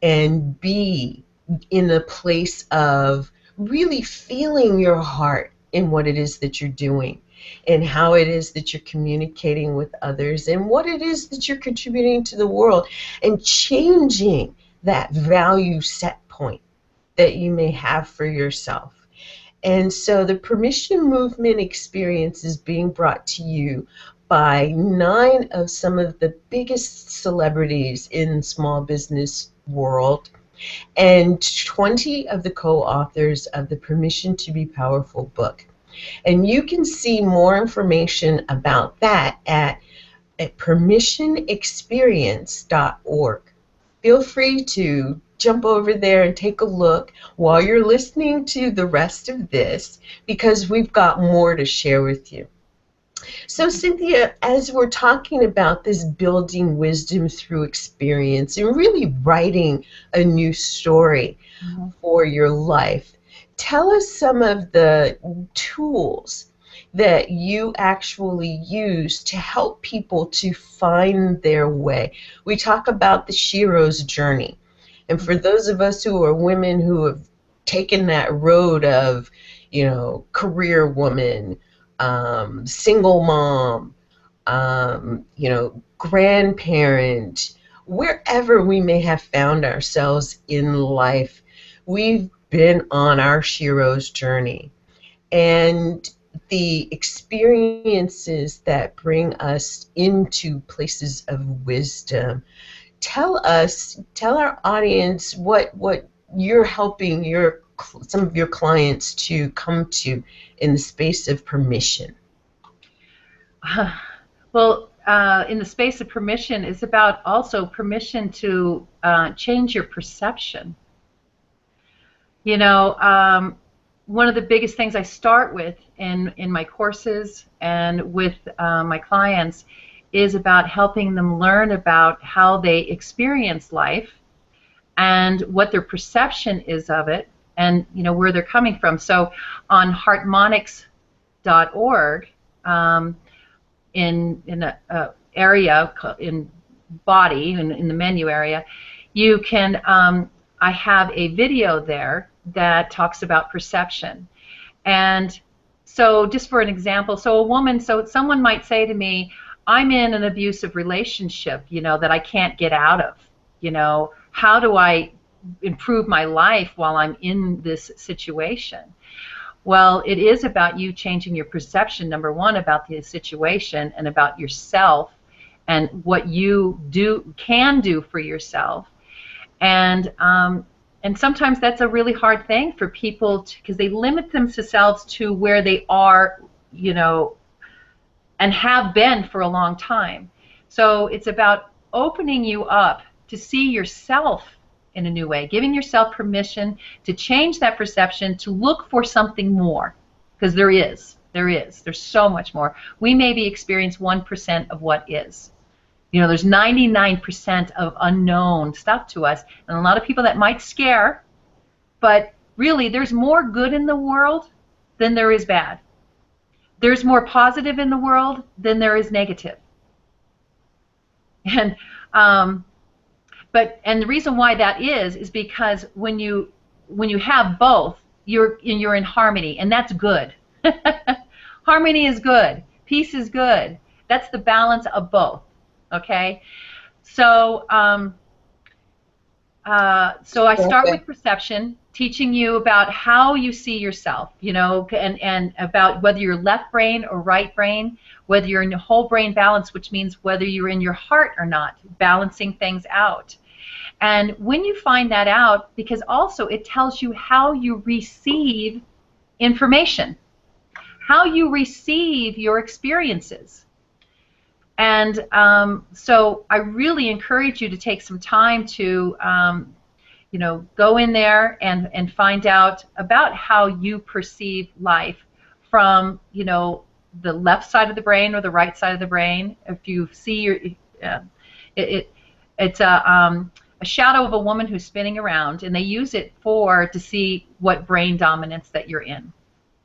and be in a place of really feeling your heart in what it is that you're doing and how it is that you're communicating with others and what it is that you're contributing to the world and changing that value set point that you may have for yourself. And so the Permission Movement experience is being brought to you by 9 of some of the biggest celebrities in small business world and 20 of the co-authors of the Permission to Be Powerful book. And you can see more information about that at permissionexperience.org. Feel free to jump over there and take a look while you're listening to the rest of this because we've got more to share with you. So, Cynthia, as we're talking about this building wisdom through experience and really writing a new story Mhm. for your life, tell us some of the tools that you actually use to help people to find their way. We talk about the Shiro's journey. And for those of us who are women who have taken that road of, career woman, single mom, grandparent, wherever we may have found ourselves in life, we've been on our Shiro's journey. And the experiences that bring us into places of wisdom. Tell our audience what you're helping some of your clients to come to in the space of permission. Well, in the space of permission is about also permission to change your perception. You know, one of the biggest things I start with in my courses and with my clients is about helping them learn about how they experience life and what their perception is of it, and where they're coming from. So on harmonics.org, in a area in body in the menu area, you can I have a video there that talks about perception. And so just for an example, so someone might say to me, I'm in an abusive relationship, that I can't get out of. How do I improve my life while I'm in this situation? Well, it is about you changing your perception, number one, about the situation and about yourself and what you can do for yourself. And sometimes that's a really hard thing for people because they limit themselves to where they are, and have been for a long time. So it's about opening you up to see yourself in a new way, giving yourself permission to change that perception, to look for something more, because there's so much more. We maybe experience 1% of what is. There's 99% of unknown stuff to us, and a lot of people that might scare, but really there's more good in the world than there is bad. There's more positive in the world than there is negative. And and the reason why that is because when you have both, you're in harmony, and that's good. Harmony is good. Peace is good. That's the balance of both. Okay, so so I start with perception, teaching you about how you see yourself, and about whether you're left brain or right brain, whether you're in whole brain balance, which means whether you're in your heart or not, balancing things out. And when you find that out, because also it tells you how you receive information, how you receive your experiences. And so I really encourage you to take some time to, go in there and find out about how you perceive life from, the left side of the brain or the right side of the brain. If you see it's a shadow of a woman who's spinning around, and they use it to see what brain dominance that you're in.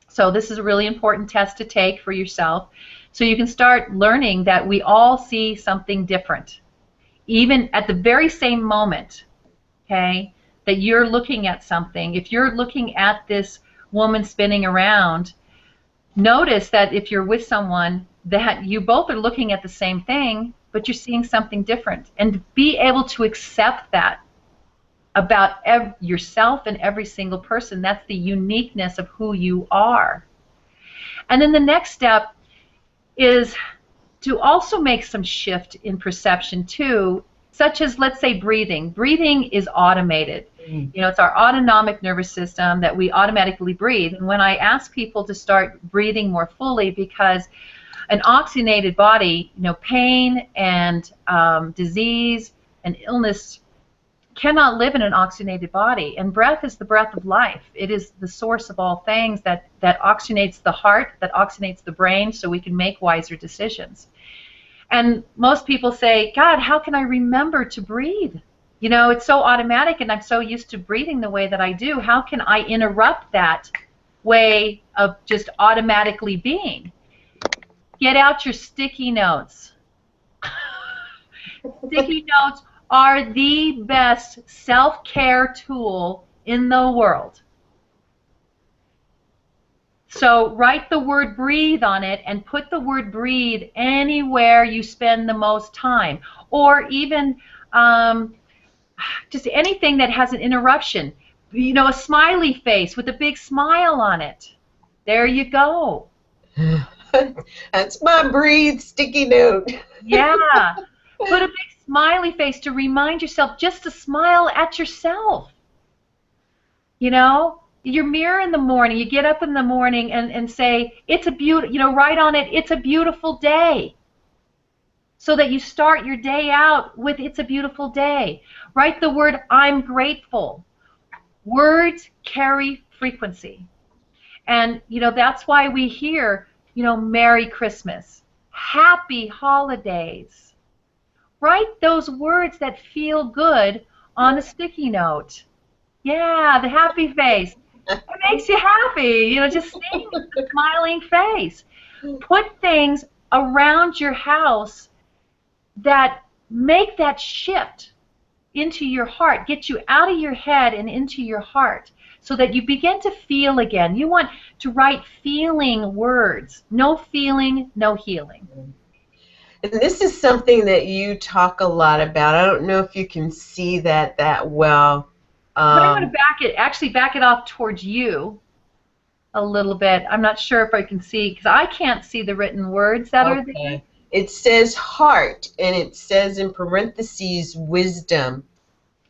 So this is a really important test to take for yourself, so you can start learning that we all see something different, even at the very same moment, okay, that you're looking at something. If you're looking at this woman spinning around, notice that if you're with someone, that you both are looking at the same thing, but you're seeing something different, and be able to accept that about yourself and every single person. That's the uniqueness of who you are. And then the next step is to also make some shift in perception too, such as, let's say, breathing. Breathing is automated. It's our autonomic nervous system that we automatically breathe. And when I ask people to start breathing more fully, because an oxygenated body, pain and disease and illness cannot live in an oxygenated body. And breath is the breath of life. It is the source of all things that oxygenates the heart, that oxygenates the brain, so we can make wiser decisions. And most people say, God, how can I remember to breathe? You know, it's so automatic, and I'm so used to breathing the way that I do. How can I interrupt that way of just automatically being? Get out your sticky notes. Sticky notes are the best self-care tool in the world. So write the word breathe on it and put the word breathe anywhere you spend the most time. Or even just anything that has an interruption. You know, a smiley face with a big smile on it. There you go. That's my breathe sticky note. Yeah. Put a big smiley face to remind yourself just to smile at yourself. You know, your mirror in the morning, you get up in the morning and say, it's a beautiful, you know, write on it, it's a beautiful day. So that you start your day out with it's a beautiful day. Write the word I'm grateful. Words carry frequency. And, you know, that's why we hear, you know, Merry Christmas, Happy Holidays. Write those words that feel good on a sticky note. Yeah, the happy face. It makes you happy, you know, just seeing the smiling face. Put things around your house that make that shift into your heart, get you out of your head and into your heart so that you begin to feel again. You want to write feeling words. No feeling, no healing. And this is something that you talk a lot about. I don't know if you can see that well. But I'm going to back it off towards you a little bit. I'm not sure if I can see, because I can't see the written words that are there. It says heart, and it says in parentheses wisdom.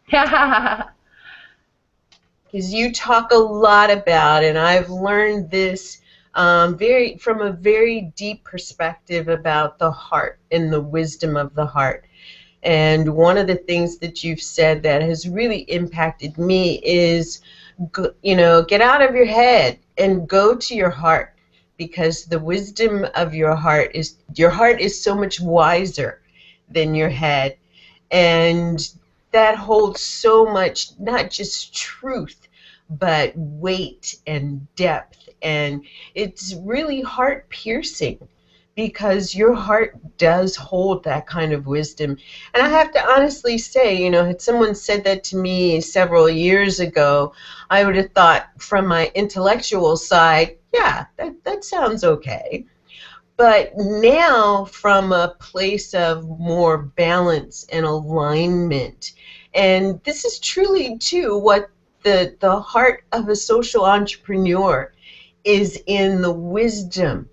Because you talk a lot about, and I've learned this from a very deep perspective about the heart and the wisdom of the heart. And one of the things that you've said that has really impacted me is, you know, get out of your head and go to your heart, because the wisdom of your heart is so much wiser than your head. And that holds so much, not just truth, but weight and depth. And it's really heart-piercing, because your heart does hold that kind of wisdom. And I have to honestly say, you know, had someone said that to me several years ago, I would have thought from my intellectual side, yeah, that sounds okay. But now, from a place of more balance and alignment, and this is truly, too, what the heart of a social entrepreneur is, in the wisdom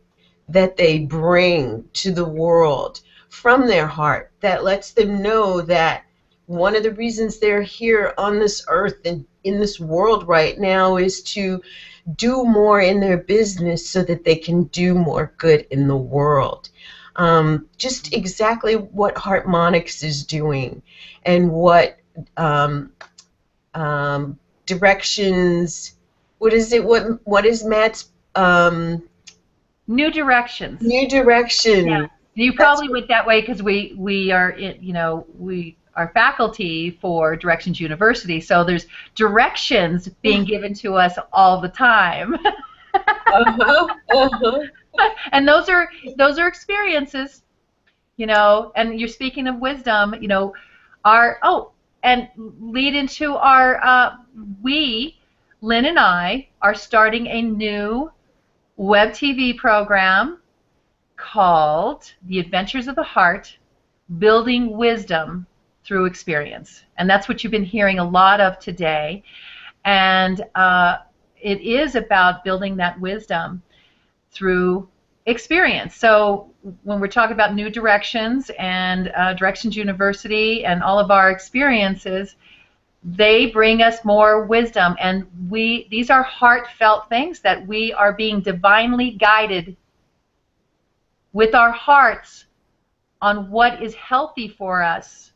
that they bring to the world from their heart, that lets them know that one of the reasons they're here on this earth and in this world right now is to do more in their business so that they can do more good in the world. Just exactly what Harmonics is doing, and what directions, what is it, what is Matt's New Directions. New Direction. Yeah. You probably went that way because we are, you know, we are faculty for Directions University, so there's directions being given to us all the time. And those are experiences, you know. And you're speaking of wisdom, you know, and lead into our Lynn and I are starting a new web TV program called The Adventures of the Heart, Building Wisdom Through Experience. And that's what you've been hearing a lot of today. And it is about building that wisdom through experience. So when we're talking about New Directions and Directions University and all of our experiences, they bring us more wisdom, and these are heartfelt things that we are being divinely guided with our hearts on what is healthy for us,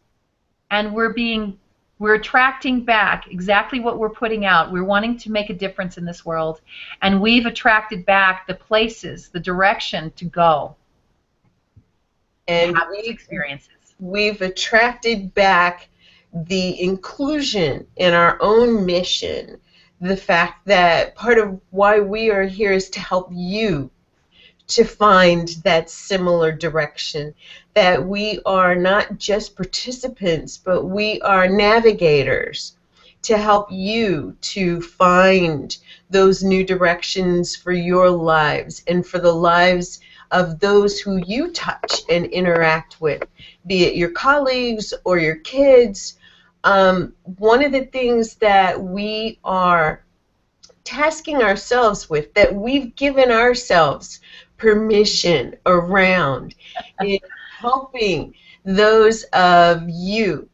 and we're being We're attracting back exactly what we're putting out. We're wanting to make a difference in this world, and we've attracted back the places, the direction to go to And have these experiences. we've attracted back the inclusion in our own mission, the fact that part of why we are here is to help you to find that similar direction, that we are not just participants, but we are navigators to help you to find those new directions for your lives and for the lives of those who you touch and interact with, be it your colleagues or your kids. One of the things that we are tasking ourselves with, that we've given ourselves permission around, is helping those of you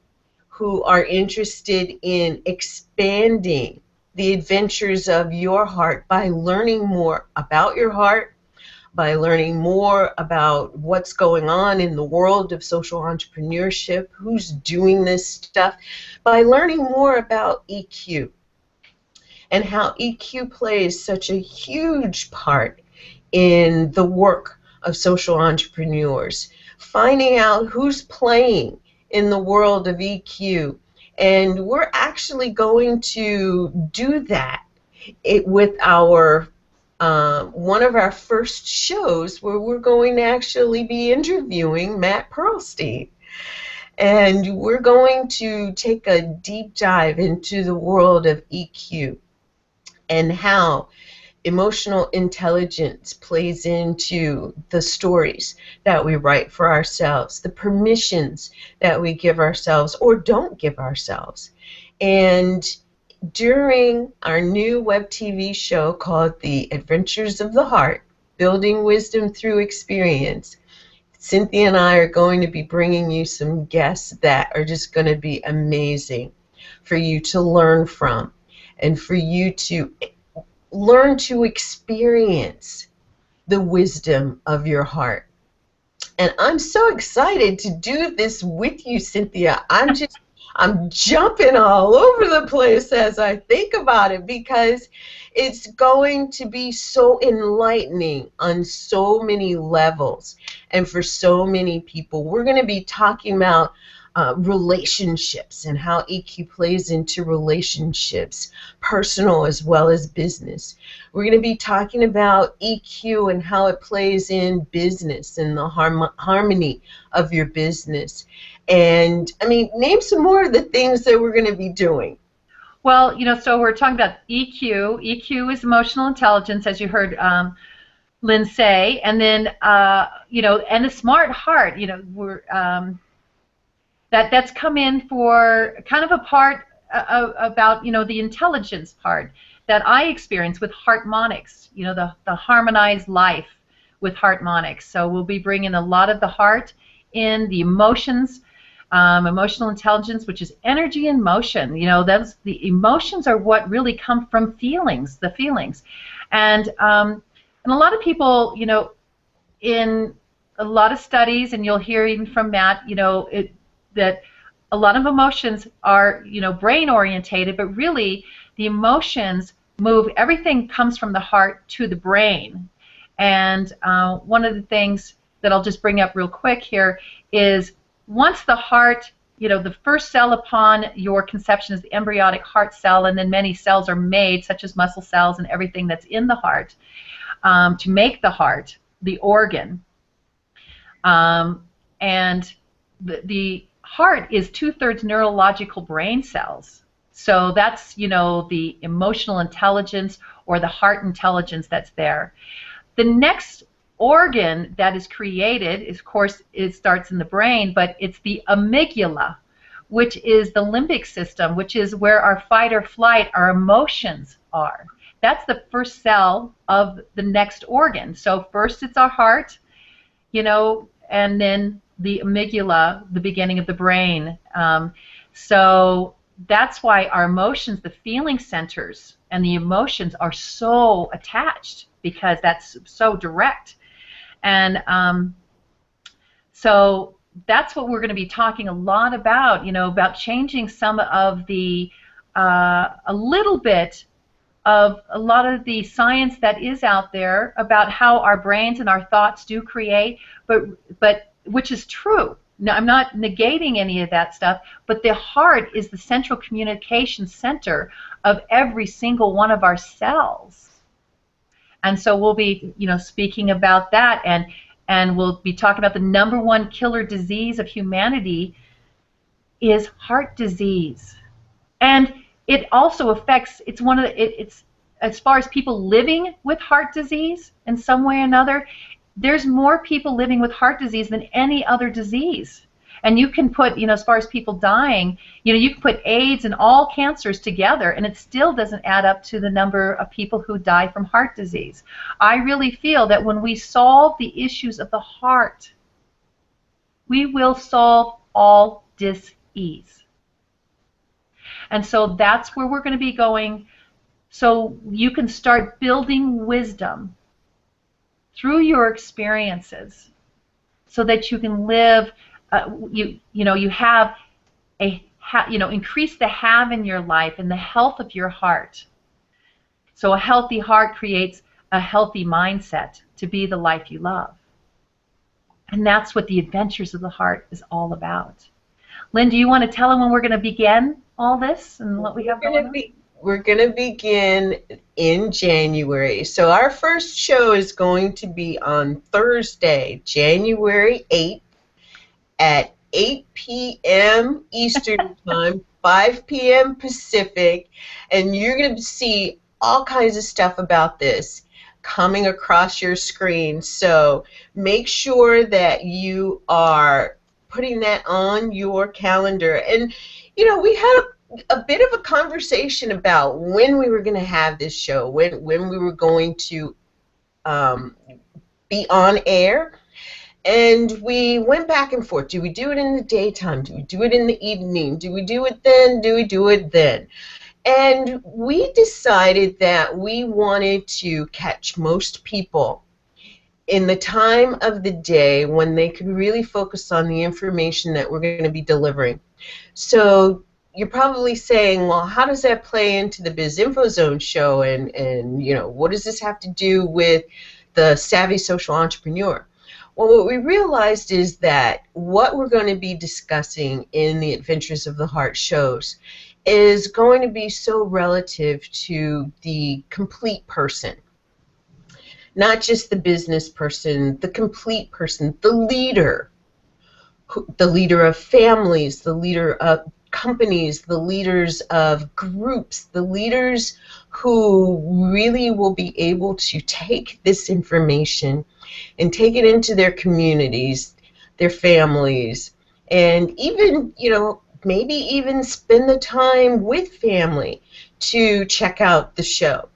who are interested in expanding the adventures of your heart by learning more about your heart, by learning more about what's going on in the world of social entrepreneurship, who's doing this stuff, by learning more about EQ and how EQ plays such a huge part in the work of social entrepreneurs, finding out who's playing in the world of EQ. And we're actually going to do that with our one of our first shows, where we're going to actually be interviewing Matt Pearlstein. And we're going to take a deep dive into the world of EQ and how emotional intelligence plays into the stories that we write for ourselves, the permissions that we give ourselves or don't give ourselves. And during our new web TV show called The Adventures of the Heart, Building Wisdom Through Experience, Cynthia and I are going to be bringing you some guests that are just going to be amazing for you to learn from and for you to learn to experience the wisdom of your heart. And I'm so excited to do this with you, Cynthia. I'm jumping all over the place as I think about it, because it's going to be so enlightening on so many levels and for so many people. We're going to be talking about relationships and how EQ plays into relationships, personal as well as business. We're going to be talking about EQ and how it plays in business and the harmony of your business. And, I mean, name some more of the things that we're going to be doing. Well, so we're talking about EQ. EQ is emotional intelligence, as you heard Lynn say, and then, and the smart heart, we're that's come in for kind of a part about the intelligence part that I experience with harmonics, the harmonized life with harmonics. So we'll be bringing a lot of the heart in, the emotions, emotional intelligence, which is energy and motion. The emotions are what really come from feelings, the feelings, and a lot of people, in a lot of studies, and you'll hear even from Matt, that a lot of emotions are, brain orientated, but really the emotions move, everything comes from the heart to the brain. And one of the things that I'll just bring up real quick here is, once the heart, the first cell upon your conception is the embryonic heart cell, and then many cells are made, such as muscle cells and everything that's in the heart, to make the heart, the organ. And the heart is 2/3 neurological brain cells. So that's, the emotional intelligence or the heart intelligence that's there. The next organ that is created, is, of course, it starts in the brain, but it's the amygdala, which is the limbic system, which is where our fight or flight, our emotions are. That's the first cell of the next organ. So first it's our heart, and then the amygdala, the beginning of the brain. So that's why our emotions, the feeling centers, and the emotions are so attached, because that's so direct. And so that's what we're going to be talking a lot about, about changing some of the, a little bit of a lot of the science that is out there about how our brains and our thoughts do create, but which is true. No, I'm not negating any of that stuff, but the heart is the central communication center of every single one of our cells. And so we'll be, speaking about that, and we'll be talking about the number one killer disease of humanity is heart disease. And it also affects, it's one of the, it's as far as people living with heart disease in some way or another, there's more people living with heart disease than any other disease. And you can put, as far as people dying, you can put AIDS and all cancers together, and it still doesn't add up to the number of people who die from heart disease. I really feel that when we solve the issues of the heart, we will solve all dis-ease. And so that's where we're going to be going, so you can start building wisdom through your experiences so that you can live, you have a, increase the have in your life and the health of your heart. So a healthy heart creates a healthy mindset to be the life you love. And that's what the Adventures of the Heart is all about. Lynn, do you want to tell them when we're going to begin all this and what we have going on? We're going to begin in January. So our first show is going to be on Thursday, January 8th at 8 p.m. Eastern Time, 5 p.m. Pacific, and you're going to see all kinds of stuff about this coming across your screen. So make sure that you are putting that on your calendar. And, we had a bit of a conversation about when we were going to have this show, when we were going to be on air. And we went back and forth. Do we do it in the daytime? Do we do it in the evening? Do we do it then? Do we do it then? And we decided that we wanted to catch most people in the time of the day when they could really focus on the information that we're going to be delivering. So you're probably saying, well, how does that play into the Biz Info Zone show, and what does this have to do with the Savvy Social Entrepreneur? Well, what we realized is that what we're going to be discussing in the Adventures of the Heart shows is going to be so relative to the complete person. Not just the business person, the complete person, the leader of families, the leader of companies, the leaders of groups, the leaders who really will be able to take this information and take it into their communities, their families, and even, maybe even spend the time with family to check out the show.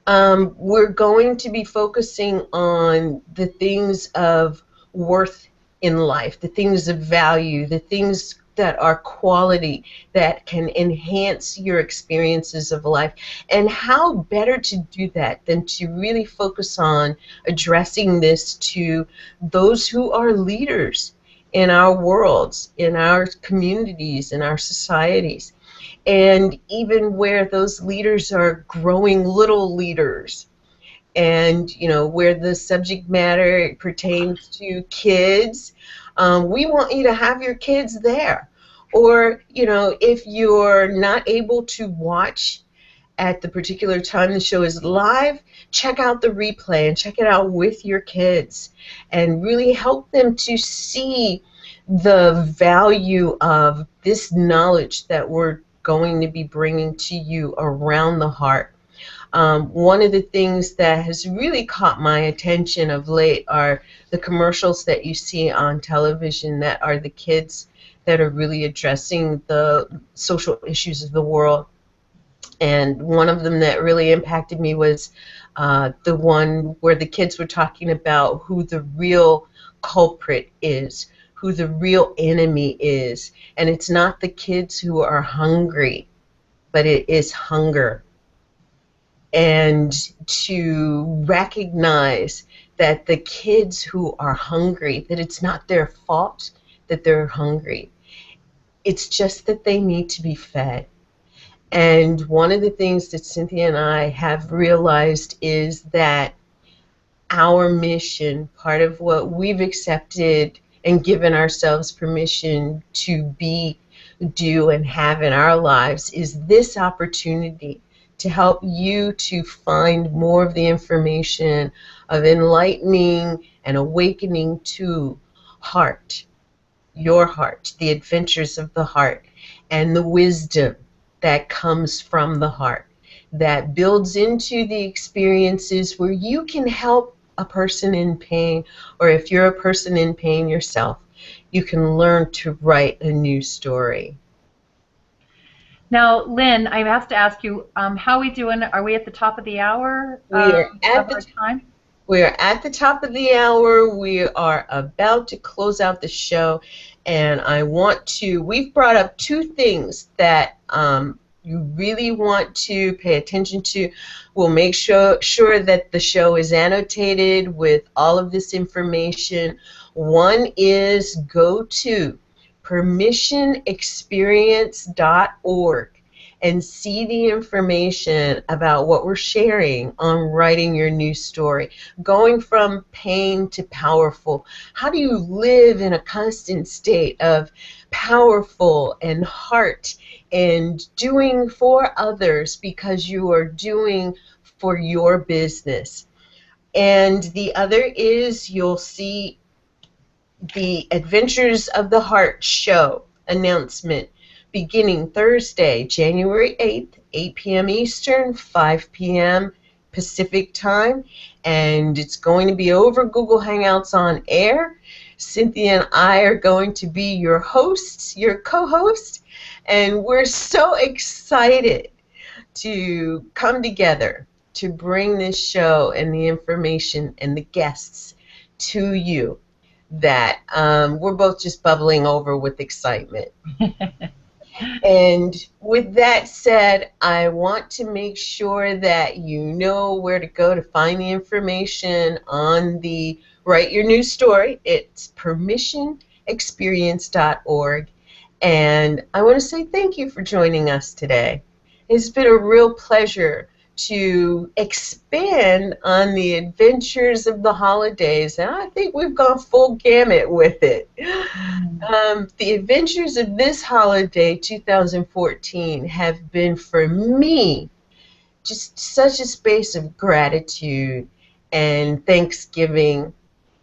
We're going to be focusing on the things of worth in life, the things of value, the things that are quality, that can enhance your experiences of life. And how better to do that than to really focus on addressing this to those who are leaders in our worlds, in our communities, in our societies. And even where those leaders are growing little leaders, and where the subject matter pertains to kids, we want you to have your kids there. Or if you're not able to watch at the particular time the show is live, check out the replay and check it out with your kids and really help them to see the value of this knowledge that we're going to be bringing to you around the heart. One of the things that has really caught my attention of late are the commercials that you see on television that are the kids that are really addressing the social issues of the world. And one of them that really impacted me was the one where the kids were talking about who the real culprit is, who the real enemy is. And it's not the kids who are hungry, but it is hunger. And to recognize that the kids who are hungry, that it's not their fault that they're hungry. It's just that they need to be fed. And one of the things that Cynthia and I have realized is that our mission, part of what we've accepted and given ourselves permission to be, do, and have in our lives, is this opportunity to help you to find more of the information of enlightening and awakening to heart, your heart, the adventures of the heart, and the wisdom that comes from the heart, that builds into the experiences where you can help a person in pain, or if you're a person in pain yourself, you can learn to write a new story. Now, Lynn, I have to ask you, how are we doing? Are we at the top of the hour We are of at our the time? We are at the top of the hour. We are about to close out the show, and we've brought up two things that you really want to pay attention to. We'll make sure that the show is annotated with all of this information. One is go to permissionexperience.org and see the information about what we're sharing on writing your new story. Going from pain to powerful. How do you live in a constant state of powerful and heart and doing for others because you are doing for your business? And the other is you'll see the Adventures of the Heart show announcement beginning Thursday, January 8th, 8 p.m. Eastern, 5 p.m. Pacific time, and it's going to be over Google Hangouts on air. Cynthia and I are going to be your hosts, your co-hosts, and we're so excited to come together to bring this show and the information and the guests to you, that we're both just bubbling over with excitement. And with that said, I want to make sure that you know where to go to find the information on the Write Your New Story. It's permissionexperience.org. And I want to say thank you for joining us today. It's been a real pleasure to expand on the adventures of the holidays, and I think we've gone full gamut with it. The adventures of this holiday, 2014, have been for me just such a space of gratitude and thanksgiving,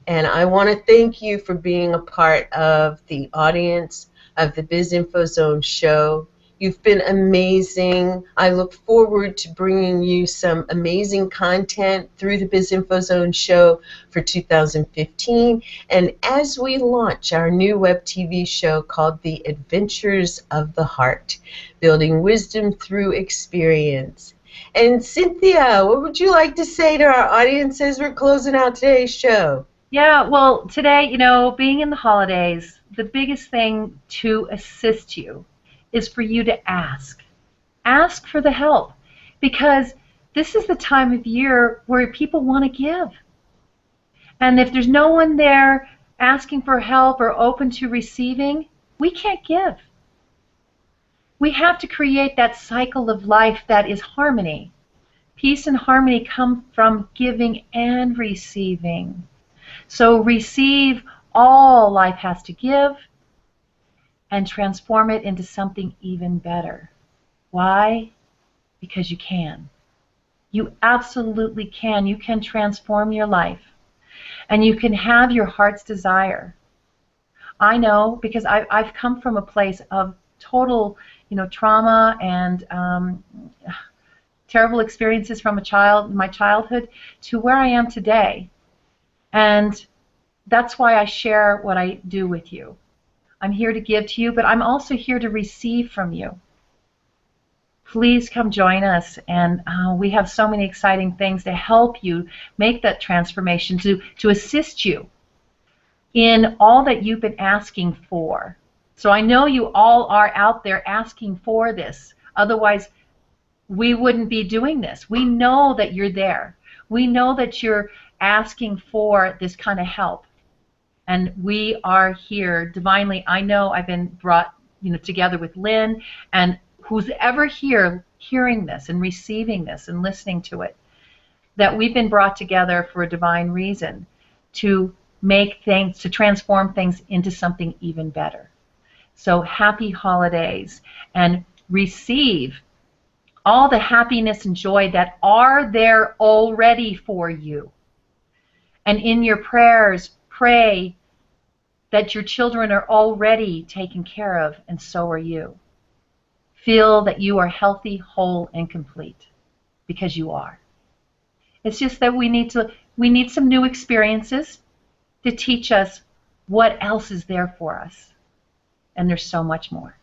and I want to thank you for being a part of the audience of the Biz Info Zone show. You've been amazing. I look forward to bringing you some amazing content through the Biz Info Zone show for 2015. And as we launch our new web TV show called The Adventures of the Heart, building wisdom through experience. And Cynthia, what would you like to say to our audience as we're closing out today's show? Yeah, well, today, being in the holidays, the biggest thing to assist you is for you to ask. Ask for the help, because this is the time of year where people want to give. And if there's no one there asking for help or open to receiving, we can't give. We have to create that cycle of life that is harmony. Peace and harmony come from giving and receiving. So receive all life has to give and transform it into something even better. Why? Because you can. You absolutely can. You can transform your life, and you can have your heart's desire. I know, because I've come from a place of total, trauma and terrible experiences from my childhood to where I am today. And that's why I share what I do with you. I'm here to give to you, but I'm also here to receive from you. Please come join us, and we have so many exciting things to help you make that transformation, to assist you in all that you've been asking for. So I know you all are out there asking for this. Otherwise, we wouldn't be doing this. We know that you're there. We know that you're asking for this kind of help. And we are here divinely. I know I've been brought, together with Lynn, and who's ever here hearing this and receiving this and listening to it, that we've been brought together for a divine reason to make things, to transform things into something even better. So happy holidays, and receive all the happiness and joy that are there already for you. And in your prayers, pray that your children are already taken care of, and so are you. Feel that you are healthy, whole, and complete, because you are. It's just that we need some new experiences to teach us what else is there for us. And there's so much more.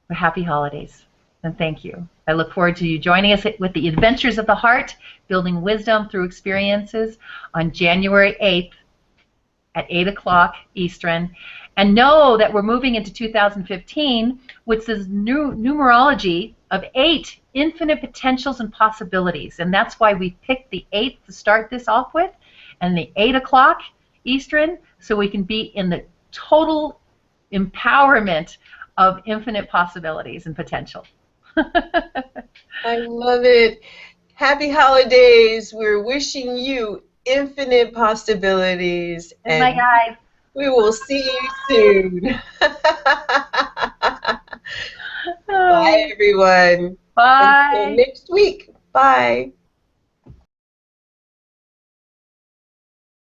But happy holidays, and thank you. I look forward to you joining us with the Adventures of the Heart, Building Wisdom Through Experiences, on January 8th at 8 o'clock Eastern. And know that we're moving into 2015 with this new numerology of 8 infinite potentials and possibilities. And that's why we picked the 8th to start this off with, and the 8 o'clock Eastern, so we can be in the total empowerment of infinite possibilities and potential. I love it. Happy holidays. We're wishing you infinite possibilities. And my guy. We will see you soon. Bye, everyone. Bye. Until next week. Bye.